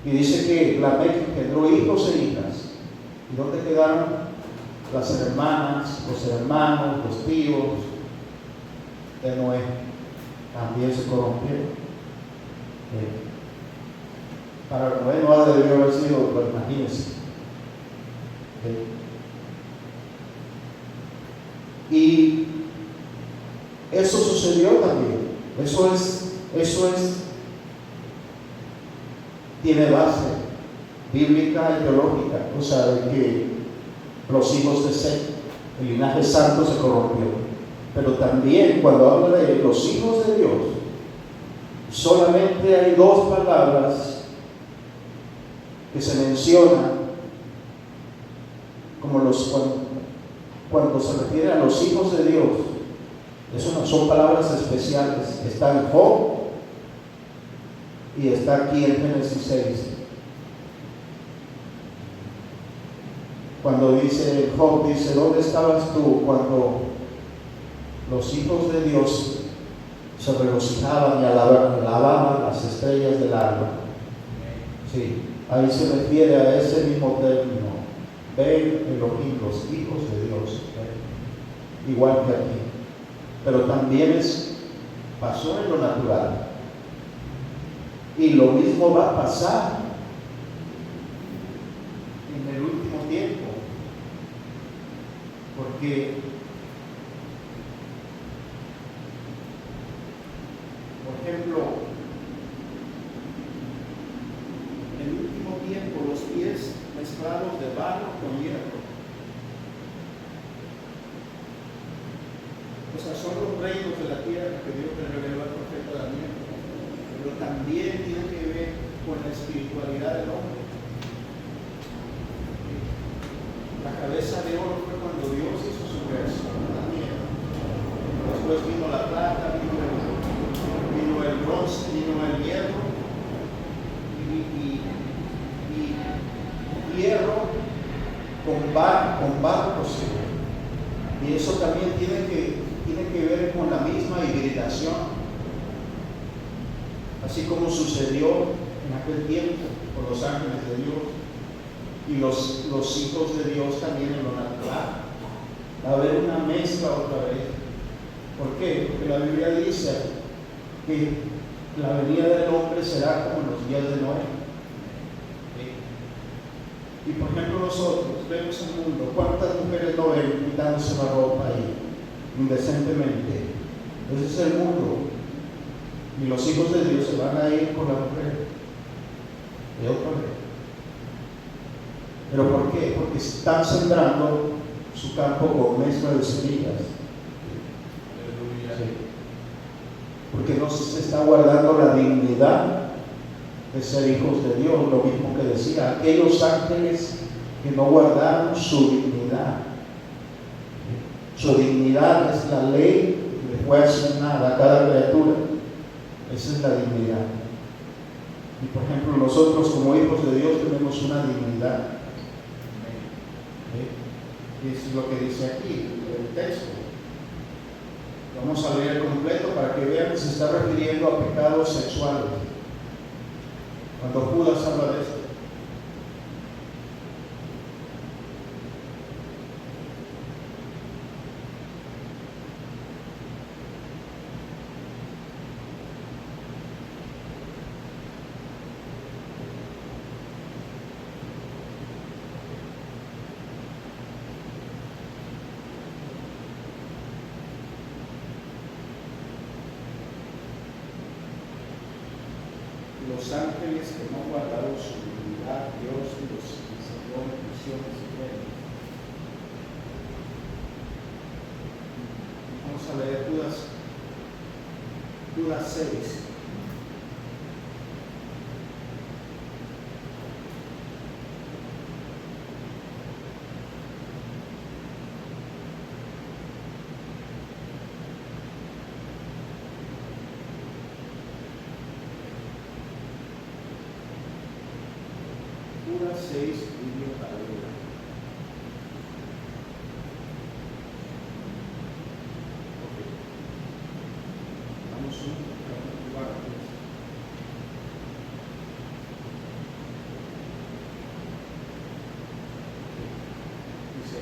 Y dice que Lamec engendró hijos e hijas. ¿Y dónde quedaron las hermanas, los hermanos, los tíos de Noé? También se corrompieron. Para Noé no debió haber sido, pues imagínense. Y eso sucedió también. Eso tiene base bíblica y teológica, o sea, de que los hijos de Set, el linaje santo, se corrompió. Pero también cuando habla de los hijos de Dios, solamente hay dos palabras que se mencionan como cuando se refiere a los hijos de Dios. Eso son palabras especiales. Está en Job y está aquí en Génesis 6. Cuando dice Job, dice, ¿dónde estabas tú cuando los hijos de Dios se regocijaban y alababan las estrellas del alba. Sí, ahí se refiere a ese mismo término. Ven Elohim, los hijos de Dios, igual que aquí. Pero también pasó en lo natural. Y lo mismo va a pasar en el último tiempo. Porque, por ejemplo, en el último tiempo los pies mezclados de barro con hierro. O sea, son los reinos de la tierra que Dios le reveló al profeta Daniel. Pero también tiene que ver con la espiritualidad del hombre. La cabeza de oro fue cuando Dios hizo su creación, Daniel. Después vino la plata, vino el bronce, vino el hierro y hierro con barro cocido. Y eso también tiene que ver con la misma hibridación. Así como sucedió en aquel tiempo con los ángeles de Dios y los hijos de Dios también en lo natural. Va a haber una mezcla otra vez. ¿Por qué? Porque la Biblia dice que la venida del hombre será como en los días de Noé. Y por ejemplo nosotros vemos el mundo, ¿cuántas mujeres no ven quitándose la ropa ahí indecentemente? Ese es el mundo. Y los hijos de Dios se van a ir con la mujer de otra vez. ¿Pero por qué? Porque están sembrando su campo con mezcla de semillas. Sí. Porque no se está guardando la dignidad de ser hijos de Dios, lo mismo que decía aquellos ángeles que no guardaron su dignidad. Su dignidad es la ley que le fue asignada a cada criatura. Esa es la dignidad. Y por ejemplo, nosotros como hijos de Dios tenemos una dignidad. Y eso es lo que dice aquí el texto. Vamos a leer completo para que vean que se está refiriendo a pecados sexuales. Cuando Judas habla de esto. Los ángeles que no guardaron su dignidad, Dios los encerró en prisiones eternas. Vamos a leer Judas 6. Judas 6, Biblia para leer. Okay. Vamos a lugar. Dice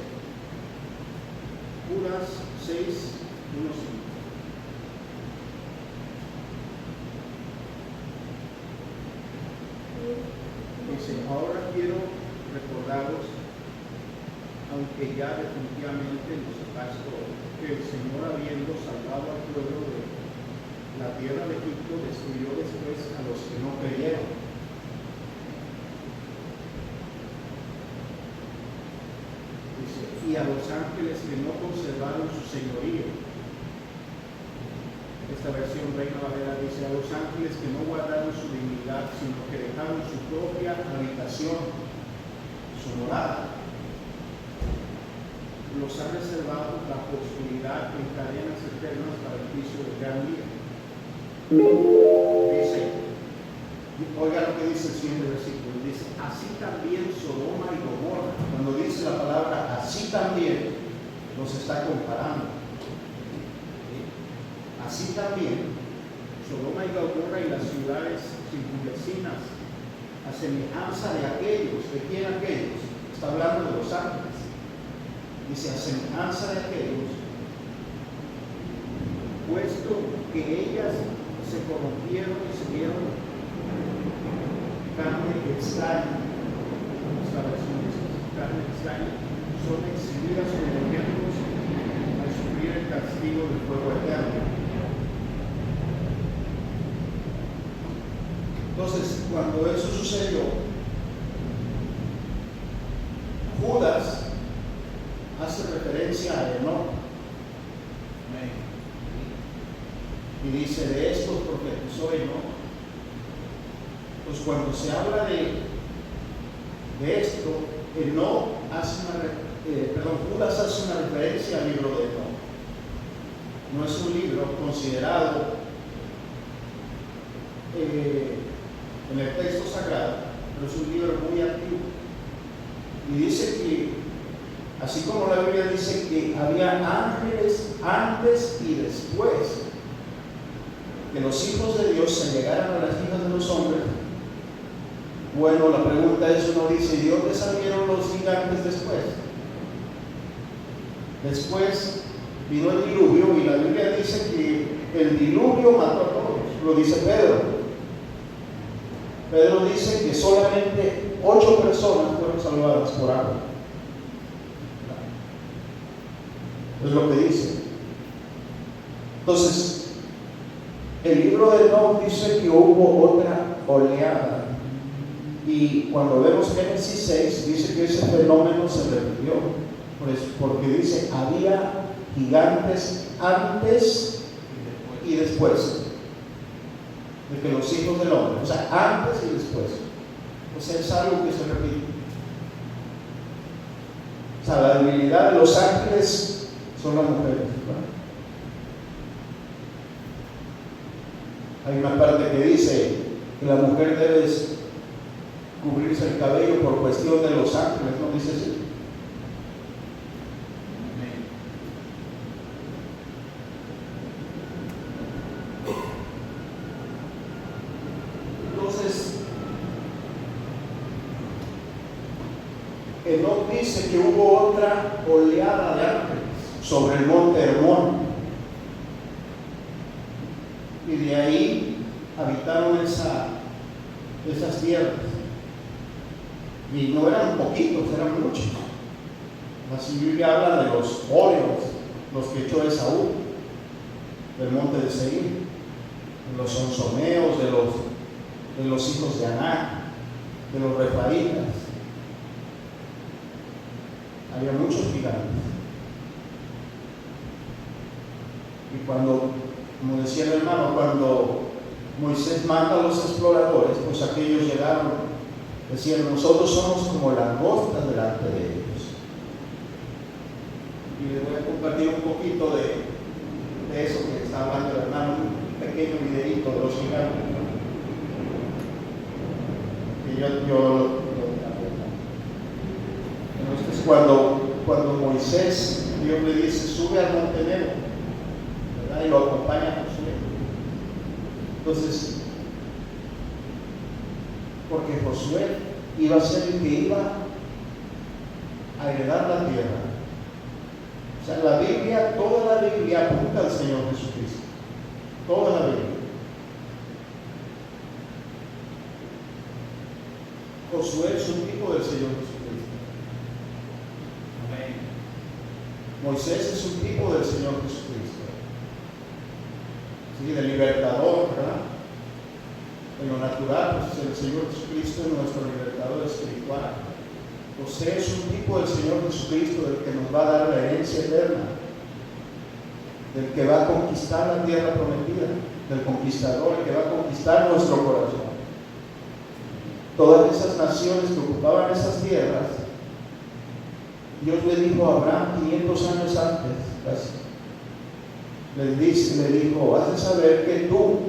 Judas 6, 1, 5. Dice, ahora quiero recordaros, aunque ya definitivamente nos pasó, que el Señor, habiendo salvado al pueblo de la tierra de Egipto, destruyó después a los que no creyeron. Dice, y a los ángeles que no conservaron su señorío. Esta versión Reina Valera dice, a los ángeles que no guardaron su dignidad, sino que dejaron su propia habitación, su morada, los ha reservado bajo oscuridad en cadenas eternas para el juicio del gran día. Dice, oiga lo que dice el siguiente versículo, dice, así también Sodoma y Gomorra. Cuando dice la palabra así también, los está comparando. Así también Sodoma y Gomorra y las ciudades circunvecinas, a semejanza de aquellos. ¿De quién aquellos? Está hablando de los ángeles. Dice, a semejanza de aquellos, puesto que ellas se corrompieron y se dieron carne extraña, carne extraña, son exhibidas como ejemplos al sufrir el castigo del fuego eterno. Entonces, cuando eso sucedió, Judas hace referencia a Enoc y dice, de estos profetizó Enoc. Pues cuando se habla de esto, Enoc hace Judas hace una referencia al libro de Enoc. No es un libro considerado en el texto sagrado, pero es un libro muy antiguo. Y dice que, así como la Biblia dice que había ángeles antes y después que los hijos de Dios se llegaran a las hijas de los hombres, bueno, la pregunta es, uno dice, ¿y de dónde salieron los gigantes después? Después vino el diluvio y la Biblia dice que el diluvio mató a todos, lo dice Pedro. Pedro dice que solamente 8 personas fueron salvadas por agua. Es lo que dice. Entonces, el libro de Enoc dice que hubo otra oleada. Y cuando vemos Génesis 6, dice que ese fenómeno se repitió. Porque dice, había gigantes antes y después de que los hijos del hombre, o sea, antes y después. O sea, es algo que se repite. O sea, la debilidad de los ángeles son las mujeres, ¿no? Hay una parte que dice que la mujer debe cubrirse el cabello por cuestión de los ángeles, ¿no dice así? Enoc dice que hubo otra oleada de ángeles sobre el monte Hermón, y de ahí habitaron esas tierras, y no eran poquitos, eran muchos. La Biblia habla de los óleos, los que echó Esaú del monte de Seir, de los sonsomeos, de los hijos de Anac, de los refaítas. Había muchos gigantes. Y cuando, como decía el hermano, cuando Moisés manda a los exploradores, pues aquellos llegaron, decían, nosotros somos como langostas delante de ellos. Y les voy a compartir un poquito de eso que está hablando el hermano, un pequeño videito de los gigantes, ¿no? Que yo entonces, cuando Moisés, Dios le dice, sube al monte Nebo, ¿verdad? Y lo acompaña a Josué. Entonces, porque Josué iba a ser el que iba a heredar la tierra. O sea, la Biblia, toda la Biblia apunta al Señor Jesucristo. Toda la Biblia. Josué es un tipo del Señor Jesucristo. Moisés es un tipo del Señor Jesucristo, ¿sí? Del libertador, ¿verdad? En lo natural, pues el Señor Jesucristo es nuestro libertador espiritual. José es un tipo del Señor Jesucristo, del que nos va a dar la herencia eterna, del que va a conquistar la tierra prometida, del conquistador, el que va a conquistar nuestro corazón. Todas esas naciones que ocupaban esas tierras, Dios le dijo a Abraham 500 años antes, le dijo, has de saber que tu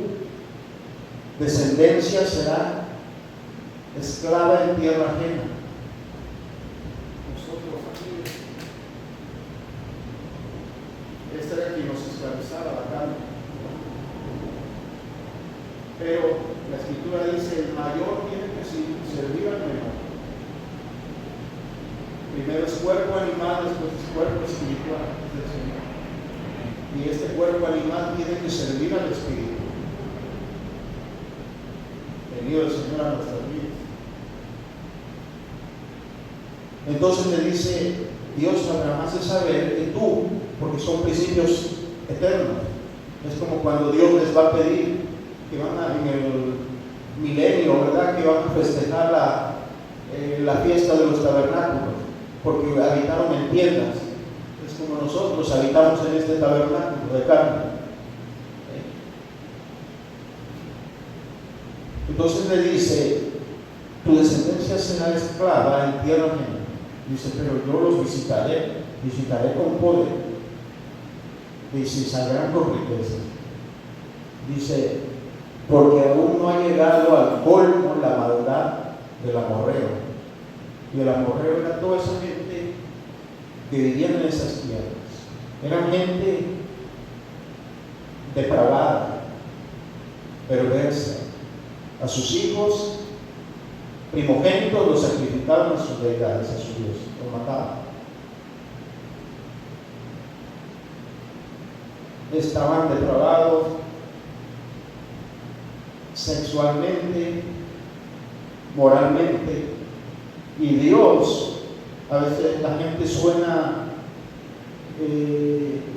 descendencia será esclava en tierra ajena. Nosotros aquí, este era quien nos esclavizaba, la carne. Pero la Escritura dice, el mayor tiene que servir al menor. Primero es cuerpo animal, después es cuerpo espiritual del Señor. Y este cuerpo animal tiene que servir al Espíritu. Venido el Señor a nuestras vidas. Entonces le dice Dios a Abraham, hace saber que tú, porque son principios eternos, es como cuando Dios les va a pedir que van en el milenio, ¿verdad? Que van a festejar la fiesta de los tabernáculos, porque habitaron en tiendas. Es como nosotros habitamos en este tabernáculo de carne. Entonces le dice, tu descendencia será esclava en tierra ajena. Dice, pero yo los visitaré con poder. Dice, saldrán con riqueza. Dice, porque aún no ha llegado al colmo la maldad del amorreo. Y el amorreo era toda esa gente que vivía en esas tierras. Eran gente depravada, perversa. A sus hijos primogénitos los sacrificaban a sus deidades, a su Dios, los mataban. Estaban depravados sexualmente, moralmente, y Dios, a veces la gente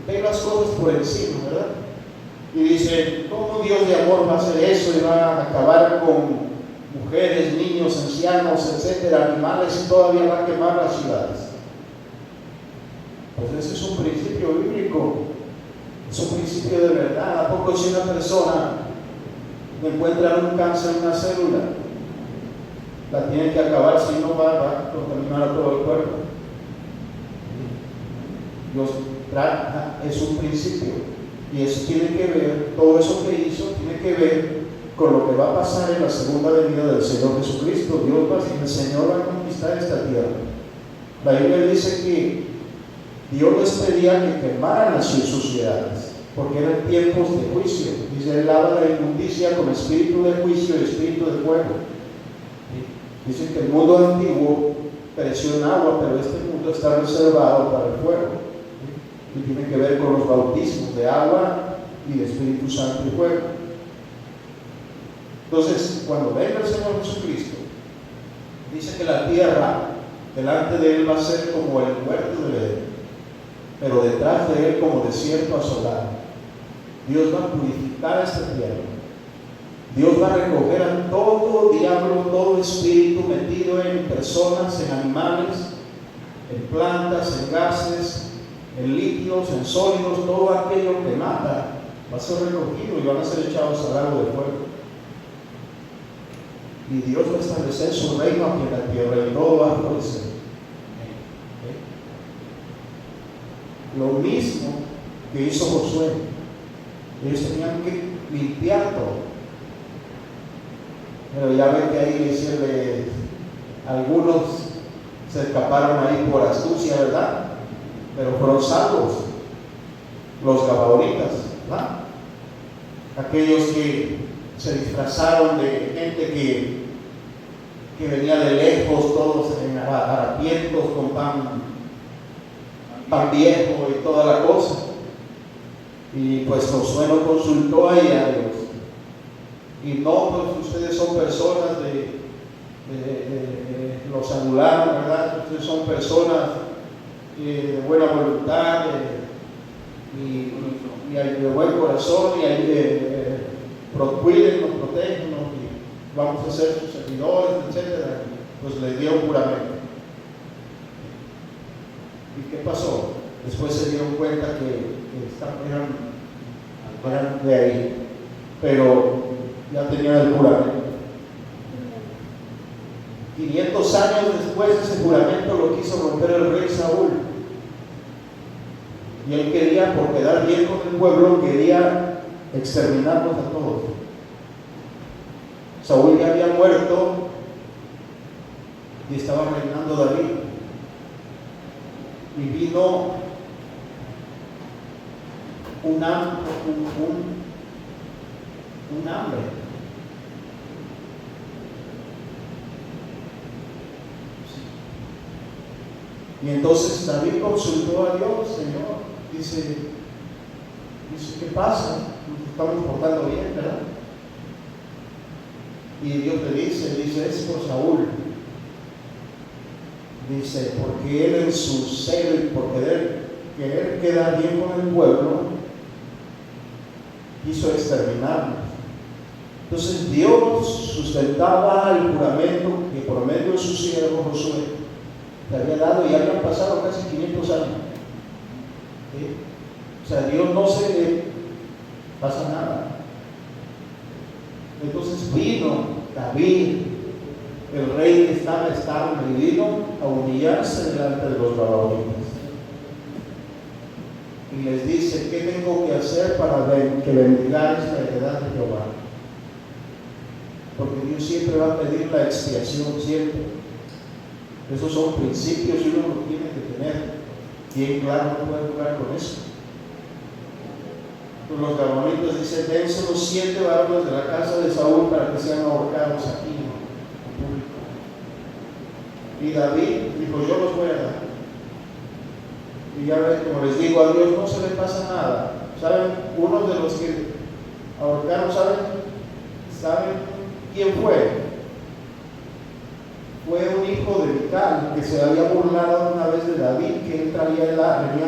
ve las cosas por encima, ¿verdad? Y dice, ¿cómo Dios de amor va a hacer eso y va a acabar con mujeres, niños, ancianos, etcétera, animales, y todavía va a quemar las ciudades? Pues ese es un principio bíblico, es un principio de verdad. ¿A poco si una persona encuentra un cáncer en una célula, la tiene que acabar, si no va a contaminar a todo el cuerpo? Dios trata, es un principio. Y eso tiene que ver, todo eso que hizo tiene que ver con lo que va a pasar en la segunda venida del Señor Jesucristo. El Señor va a conquistar esta tierra. La Biblia dice que Dios les pedía que quemaran sus ciudades, porque eran tiempos de juicio. Dice, Él lava la inmundicia con espíritu de juicio y espíritu de fuego. Dice que el mundo antiguo pereció en agua, pero este mundo está reservado para el fuego. Y tiene que ver con los bautismos de agua y de Espíritu Santo y fuego. Entonces, cuando venga el Señor Jesucristo, dice que la tierra delante de Él va a ser como el huerto del Edén, pero detrás de Él como desierto asolado. Dios va a purificar esta tierra. Dios va a recoger a todo diablo, todo espíritu metido en personas, en animales, en plantas, en gases, en líquidos, en sólidos. Todo aquello que mata va a ser recogido y van a ser echados al lago de fuego. Y Dios va a establecer su reino aquí en la tierra y todo va a florecer. Lo mismo que hizo Josué. Ellos tenían que limpiar todo. Pero ya ven que ahí algunos se escaparon ahí por astucia, ¿verdad? Pero fueron salvos, los gabaonitas, ¿verdad? Aquellos que se disfrazaron de gente que venía de lejos, todos en harapientos con pan viejo y toda la cosa. Y pues Josué no consultó ahí a Dios. Y no, pues ustedes son personas los anularon, ¿verdad? Ustedes son personas de buena voluntad y de buen corazón, y cuídennos, protégenos, y vamos a ser sus servidores, etc. Pues le dio un juramento. ¿Y qué pasó? Después se dieron cuenta que eran de ahí, pero ya tenían el juramento. 500 años después ese juramento lo quiso romper el rey Saúl. Y él quería, por quedar bien con el pueblo, quería exterminarlos a todos. Saúl ya había muerto y estaba reinando David. Y vino un hambre Y entonces David consultó a Dios, Señor, dice, ¿qué pasa? Nos estamos portando bien, ¿verdad? Y Dios le dice, es por Saúl. Dice, porque él en su celo y por querer quedar bien con el pueblo, quiso exterminarnos. Entonces Dios sustentaba el juramento que por medio de su siervo Josué le había dado, y habían pasado casi 500 años. ¿Sí? O sea, Dios no se le pasa nada. Entonces vino David, el rey que estaba estable, y vino a humillarse delante de los gabaonitas. Y les dice, ¿qué tengo que hacer para que bendigáis la heredad de Jehová? Porque Dios siempre va a pedir la expiación, siempre. Esos son principios y uno lo tiene que tener bien claro, no puede jugar con eso. Los gabaonitas dicen, dense los 7 varones de la casa de Saúl para que sean ahorcados aquí en público. Y David dijo, yo los voy a dar. Y ya ven, como les digo, a Dios no se le pasa nada. ¿Saben? Uno de los que ahorcaron, ¿saben quién fue? Fue un hijo de Mical que se había burlado una vez de David, que él venía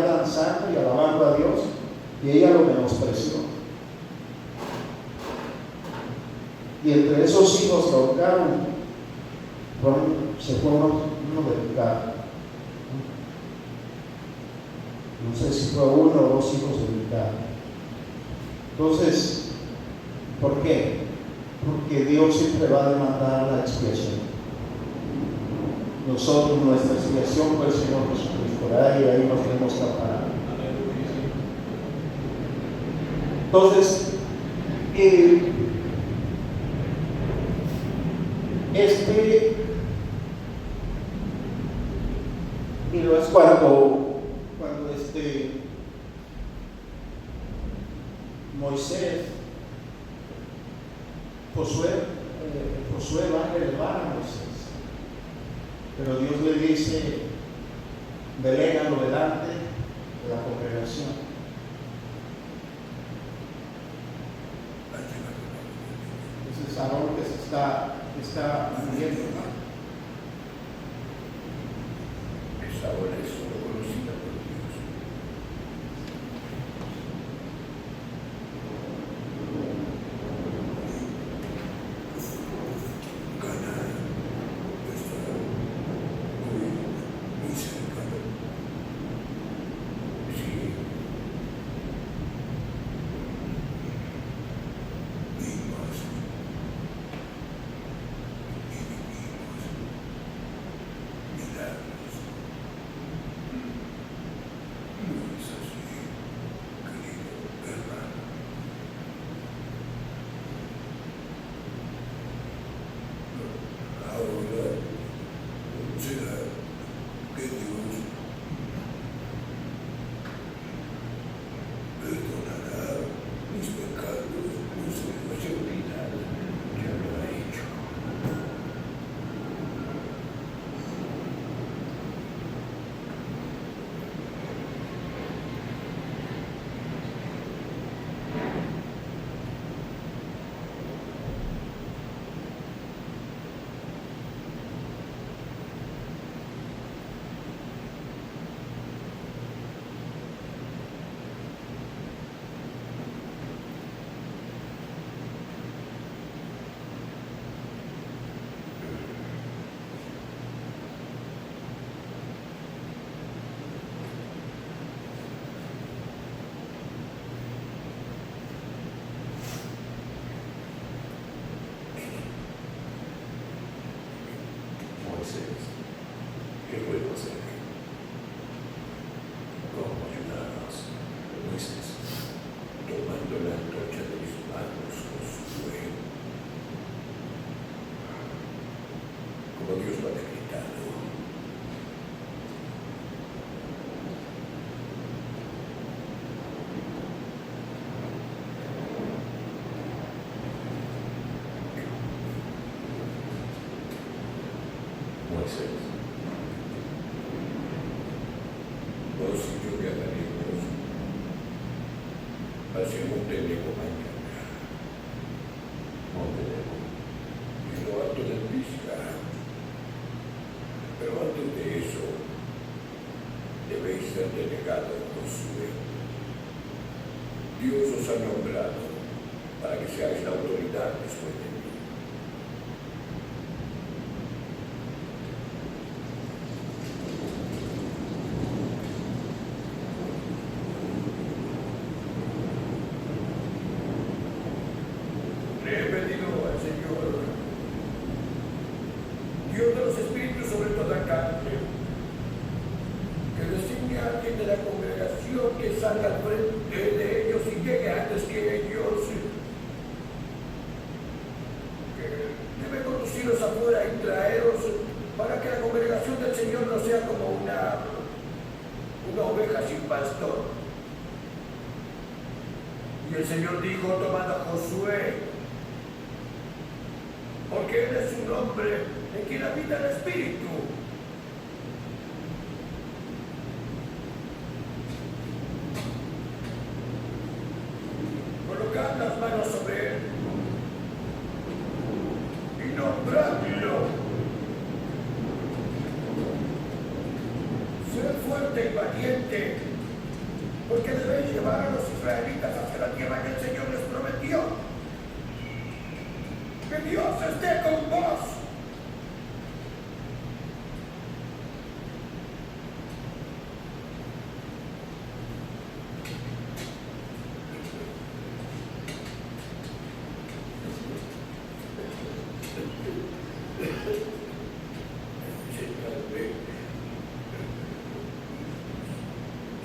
danzando y alabando a Dios, y ella lo menospreció. Y entre esos hijos que ahorcaron, se fue uno de Mical. No sé si fue 1 o 2 hijos de Mical. Entonces, ¿por qué? Porque Dios siempre va a demandar la expiación. Nosotros, nuestra expiación fue el Señor Jesucristo, ¿verdad? Y ahí nos tenemos que amparar. Entonces, y no es cuando Moisés, Josué va a relevar a Moisés, pero Dios le dice, delégalo delante de la congregación. Entonces Aarón que se está muriendo, ¿no? Esa hora es solo conocida por Dios. Ganar está muy cercano. Sí. Vimos y vivimos milagros. No es así, querido hermano. Ahora será que Dios perdonará mis pecados, no se olvida, ya lo ha hecho. Moisés, ¿qué puedo hacer? ¿Cómo ayudarnos? Moisés, tomando la antorcha de mis manos, Josué, como Dios lo ha decretado. Moisés, Vos y yo viajaremos hacia Montenegro mañana. Montenegro. En lo alto del Pisgah. Pero antes de eso, debéis ser delegado en Josué. Dios os ha nombrado para que seáis la autoridad después de mí. Le he pedido al Señor, Dios de los espíritus sobre toda carne, que designe a alguien de la congregación que salga al frente de ellos y llegue antes que ellos, que debe conduciros afuera y traeros para que la congregación del Señor no sea como una oveja sin pastor. Y el Señor dijo, tomad a Josué, porque él es un hombre en quien habita el Espíritu. Colocad las manos sobre él y nombradlo. Sed fuerte y valiente, porque debéis llevar a los israelitas hacia la tierra que el Señor les prometió. ¡Que Dios esté con vos!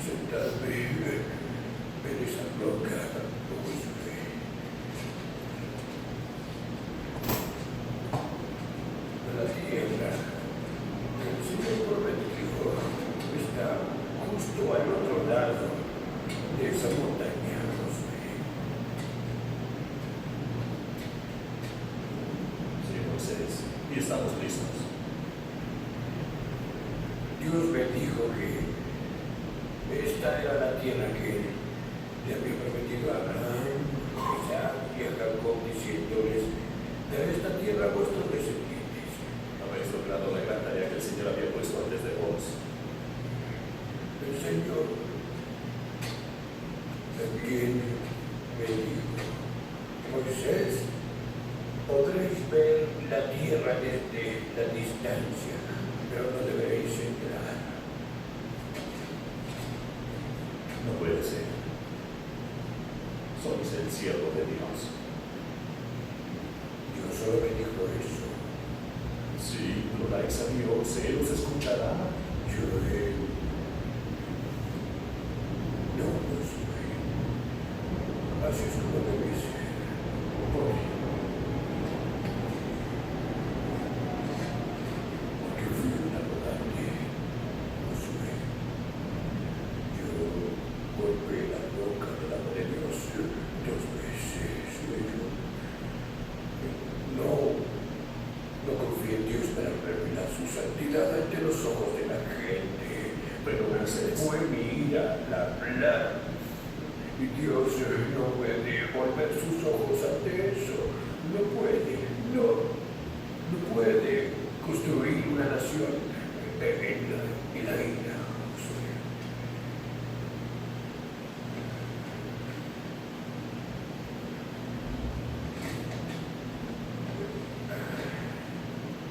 Sentadme en esa roca, Josué. La tierra que el Señor prometió está justo al otro lado de esa montaña, Josué. Sí, Moisés. Y estamos listos. Dios me dijo que esta era la tierra que le había prometido a Abraham, a Isaac y a Jacob, diciéndoles, daré esta tierra a vuestros descendientes. Habéis logrado la gran tarea que el Señor había puesto antes de vos. El Señor también me dijo, Moisés, podréis ver la tierra desde la distancia, pero no deberéis entrar. No puede ser. Sois el siervo de Dios. Dios solo me dijo eso. Si imploráis a Dios, Él os escuchará. Yo no lo soy. Así es como debe ser. ¿Por qué? Porque fui un arrogante. No soy. Yo golpeé la boca delante de Dios 2 veces. No confié en Dios para revelar su santidad ante los ojos de la gente. Pero Moisés, Fue mi ira la hablar. Y Dios no puede volver sus ojos ante eso. No puede construir una nación en la ira.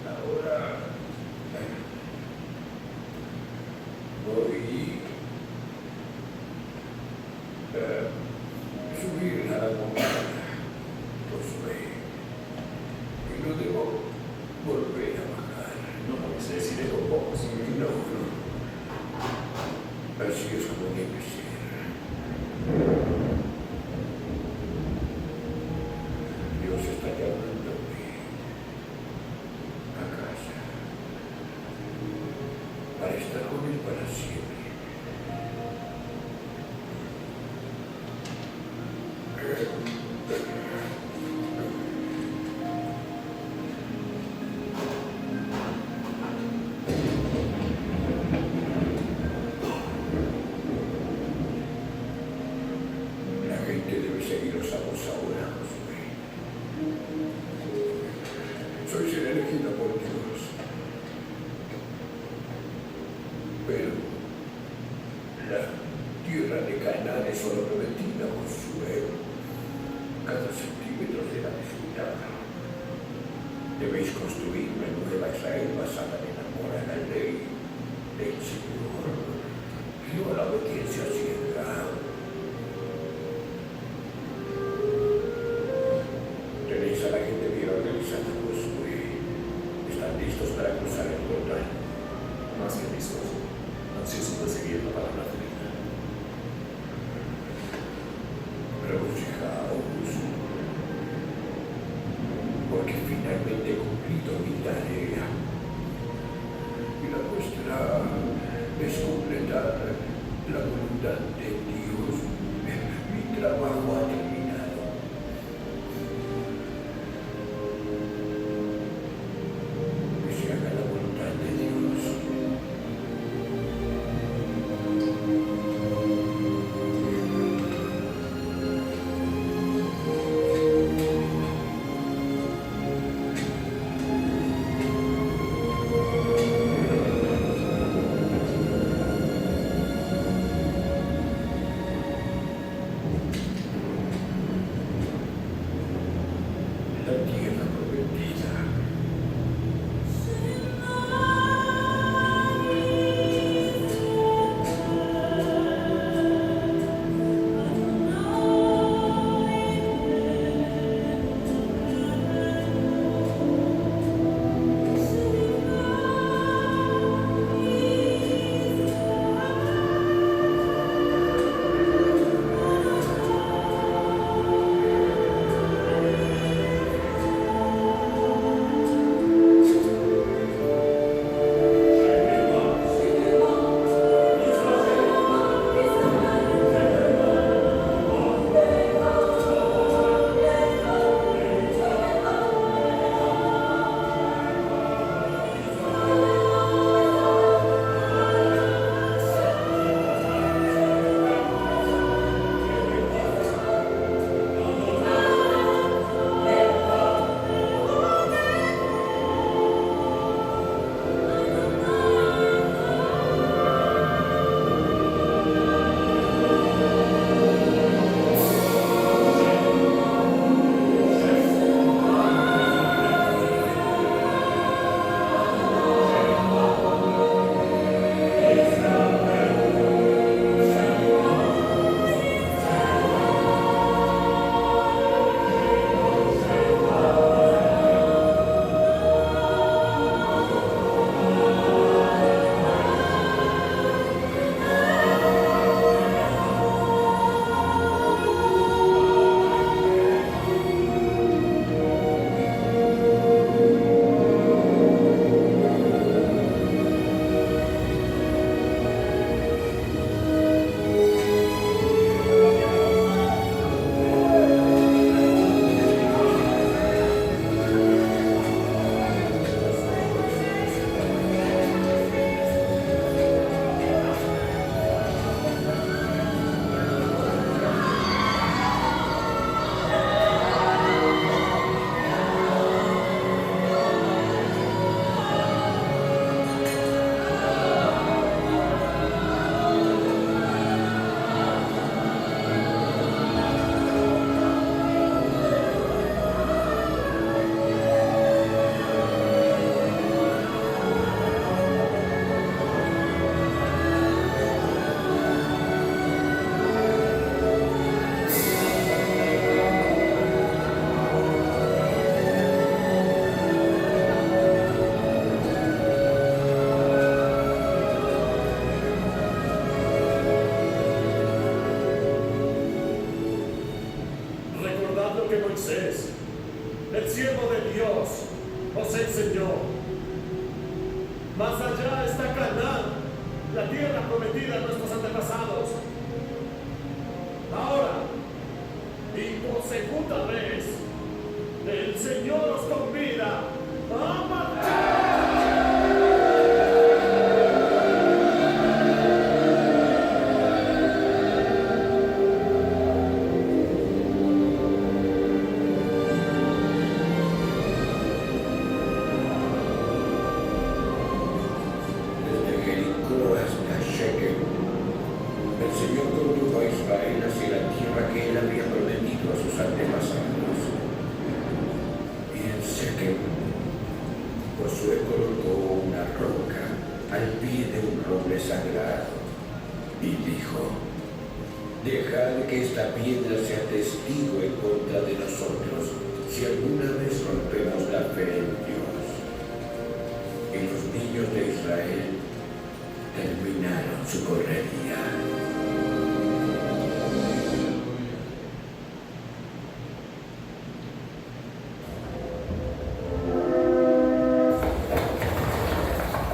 Ahora voy a subir a la montaña, Josué, y no debo volver a bajar. no, Moisés, iré con vos. No. Así es como debe ser. Dios está llamándome a casa para estar con Él para siempre. regocijaos, porque finalmente he cumplido mi tarea. Y la vuestra es completar la voluntad de Dios. Mi trabajo ha terminado. Que se haga la voluntad de Dios. La tierra prometida. Que Moisés, el siervo de Dios, os enseñó. Más allá está Canaán, la tierra prometida a nuestros antepasados. Ahora, y por segunda vez, el Señor os convida a marchar. Josué colocó una roca al pie de un roble sagrado y dijo: dejad que esta piedra sea testigo en contra de nosotros si alguna vez rompemos la fe en Dios. Y los niños de Israel terminaron su correría.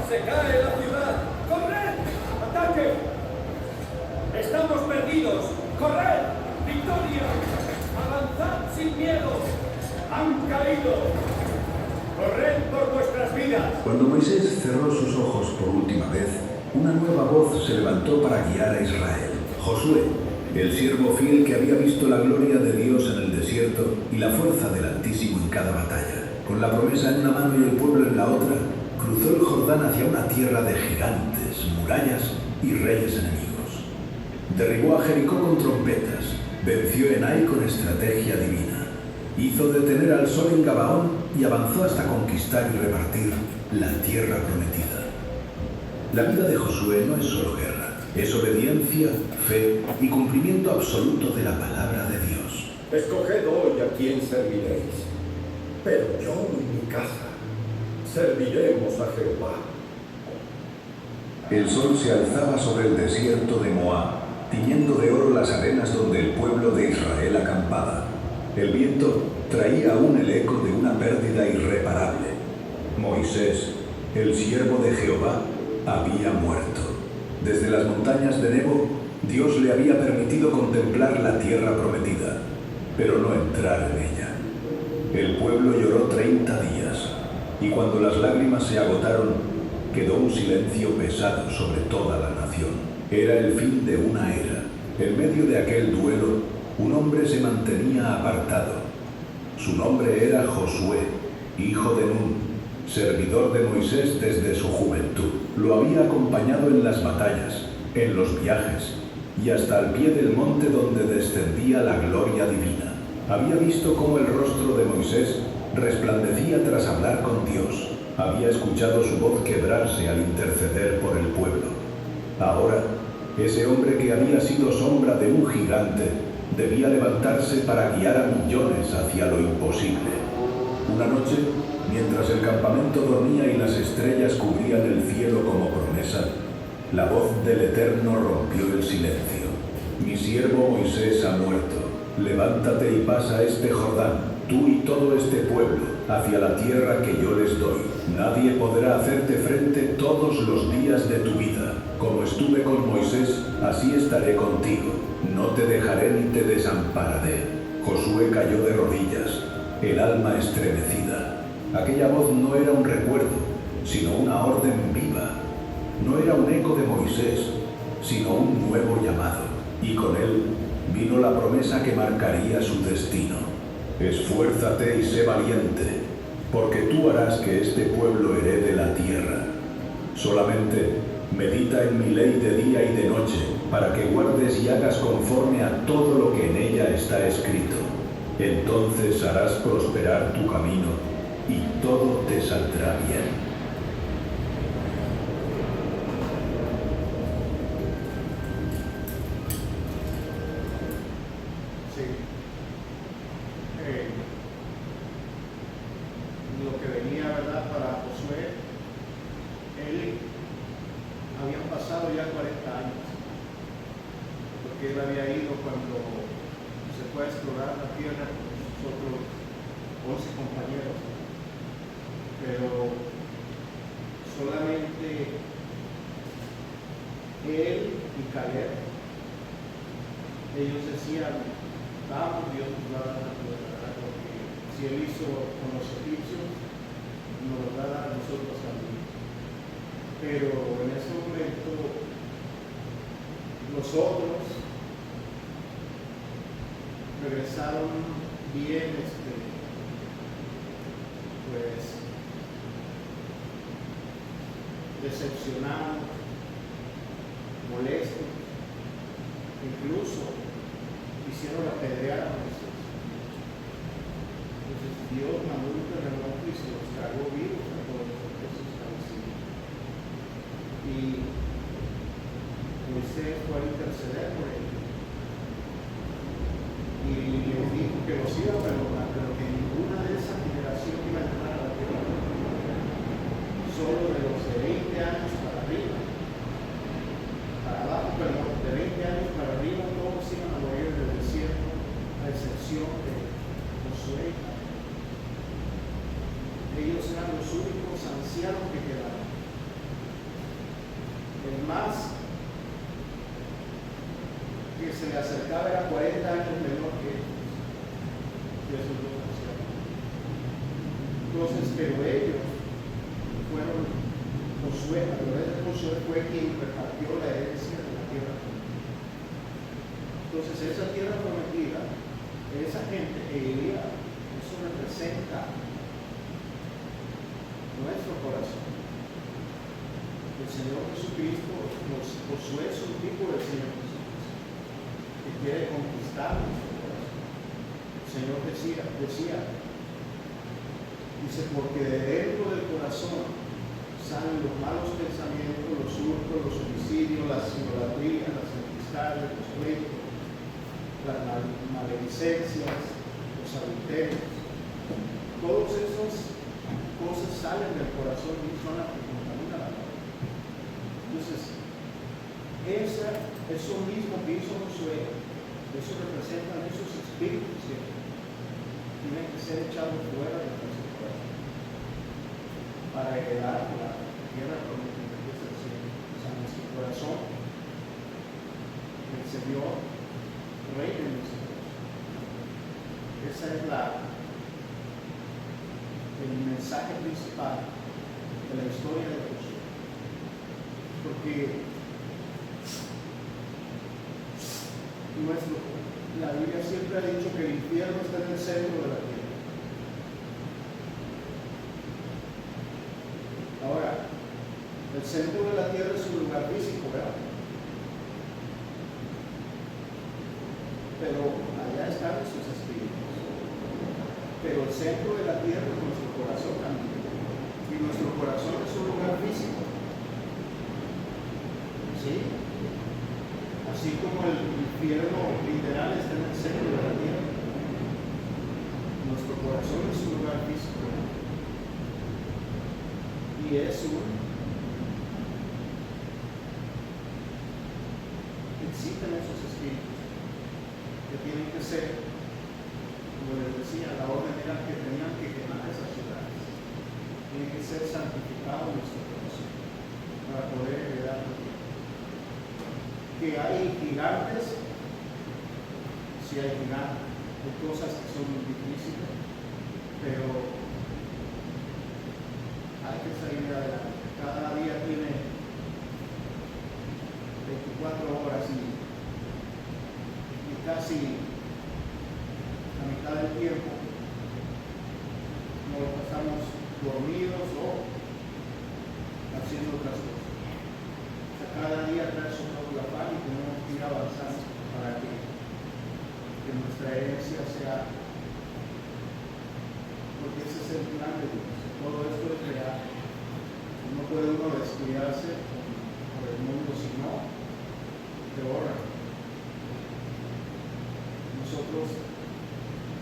¡Se cae la ciudad! ¡Corred! ¡Ataque! ¡Estamos perdidos! ¡Corred! ¡Victoria! ¡Avanzad sin miedo! ¡Han caído! ¡Corred por vuestras vidas! Cuando Moisés cerró sus ojos por última vez, una nueva voz se levantó para guiar a Israel. Josué, el siervo fiel que había visto la gloria de Dios en el desierto y la fuerza del Altísimo en cada batalla, con la promesa en una mano y el pueblo en la otra, cruzó el Jordán hacia una tierra de gigantes, murallas y reyes enemigos. Derribó a Jericó con trompetas, venció en Ai con estrategia divina, hizo detener al sol en Gabaón y avanzó hasta conquistar y repartir la tierra prometida. La vida de Josué no es solo guerra, es obediencia, fe y cumplimiento absoluto de la palabra de Dios. Escoged hoy a quién serviréis, pero yo y mi casa serviremos a Jehová. El sol se alzaba sobre el desierto de Moab, tiñendo de oro las arenas donde el pueblo de Israel acampaba. El viento traía aún el eco de una pérdida irreparable. Moisés, el siervo de Jehová, había muerto. Desde las montañas de Nebo, Dios le había permitido contemplar la tierra prometida, pero no entrar en ella. El pueblo lloró 30 días, y cuando las lágrimas se agotaron, quedó un silencio pesado sobre toda la nación. Era el fin de una era. En medio de aquel duelo, un hombre se mantenía apartado. Su nombre era Josué, hijo de Nun, servidor de Moisés desde su juventud. Lo había acompañado en las batallas, en los viajes y hasta al pie del monte donde descendía la gloria divina. Había visto cómo el rostro de Moisés resplandecía tras hablar con Dios. Había escuchado su voz quebrarse al interceder por el pueblo. Ahora, ese hombre que había sido sombra de un gigante debía levantarse para guiar a millones hacia lo imposible. Una noche, mientras el campamento dormía y las estrellas cubrían el cielo como promesa, la voz del Eterno rompió el silencio. Mi siervo Moisés ha muerto. Levántate y pasa este Jordán, tú y todo este pueblo, hacia la tierra que yo les doy. Nadie podrá hacerte frente todos los días de tu vida. Como estuve con Moisés, así estaré contigo. No te dejaré ni te desampararé. Josué cayó de rodillas, el alma estremecida. Aquella voz no era un recuerdo, sino una orden viva. No era un eco de Moisés, sino un nuevo llamado. Y con él vino la promesa que marcaría su destino. Esfuérzate y sé valiente, porque tú harás que este pueblo herede la tierra. Solamente medita en mi ley de día y de noche, para que guardes y hagas conforme a todo lo que en ella está escrito. Entonces harás prosperar tu camino y todo te saldrá bien. Lo que venía, ¿verdad?, para Josué, él habían pasado ya 40 años, porque él había ido cuando se fue a explorar la tierra con sus otros 11 compañeros, pero solamente él y Caleb, ellos decían, vamos, Dios nos va a dar la tierra, porque si él hizo con los egipcios, nos lo va a dar a nosotros también. Pero en ese momento, los otros regresaron bien, pues, decepcionados, molestos, incluso quisieron apedrear a Moisés. Entonces Dios mandó un terremoto y se los tragó vivos a todos esos establecidos. Y Moisés fue a interceder por ellos. Y les dijo que los iba a perdonar, pero que ninguna de esa generación iba a entrar a la tierra. Solo de los de 20 años para arriba, para abajo, perdón, de 20 años para arriba, todos iban a morir en el desierto, a excepción de Josué. Ellos eran los únicos ancianos que quedaban. más que se le acercaba era 40 años menor que esos dos ancianos. Entonces, pero ellos fueron Josué, a través de Josué fue quien repartió la herencia de la tierra. Entonces, esa tierra prometida, esa gente que vivía, eso representa nuestro corazón. El Señor Jesucristo, Josué es un tipo del Señor Jesucristo que quiere conquistar nuestro corazón. El Señor decía, dice, porque de dentro del corazón salen los malos pensamientos, los hurtos, los homicidios, las idolatrías, las enemistades, los pleitos, las maledicencias, los adulterios. Todas esas cosas salen del corazón y son las que contaminan la vida. Entonces, eso mismo que hizo Josué, eso representa esos espíritus que tienen que ser echados fuera de nuestro corazón para heredar la tierra prometida que es el cielo. O sea, nuestro corazón, el Señor, Rey de nuestro corazón. Ese es el mensaje principal de la historia de Josué. Porque la Biblia siempre ha dicho que el infierno está en el centro de la tierra. Ahora, el centro de la tierra es un lugar físico, ¿verdad? Pero allá están esos espíritus. Pero el centro de la tierra es nuestro corazón también. Y nuestro corazón es un lugar físico. ¿Sí? Así como el infierno literal está en el centro de la tierra, nuestro corazón es un lugar físico. Y existen esos espíritus que tienen que ser, como les decía, la orden era que tenían que quemar esas ciudades. Tiene que ser santificado nuestro corazón para poder heredar la tierra. Que hay gigantes, sí hay gigantes, hay cosas que son muy difíciles, pero hay que salir adelante. Cada día tiene 24 horas y casi la mitad del tiempo nos lo pasamos dormidos o haciendo otras cosas. Cada día trae su propio afán y tenemos que ir avanzando para que nuestra herencia sea, porque ese es el plan de Dios. Todo esto es real. No puede uno descuidarse por el mundo, sino peor. Nosotros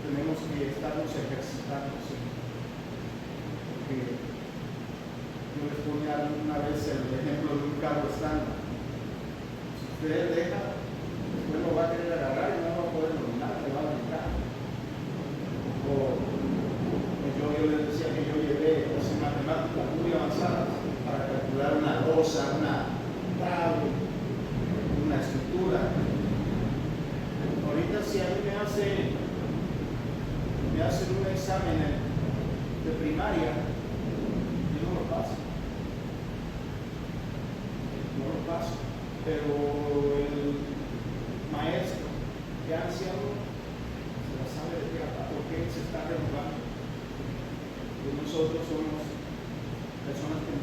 tenemos que estarnos ejercitando, ¿sí? Porque yo les ponía una vez el ejemplo de un carro estándar. Si usted deja, después lo va a querer agarrar y no va a poder dominar, le va a brincar. Yo les decía que yo llevé matemáticas muy avanzadas para calcular una losa, una trave, una estructura. Ahorita si a mí me hacen un examen de primaria, yo no lo paso. Pero el maestro, ya anciano, se la sabe de qué habla, porque él se está renovando. Y nosotros somos personas que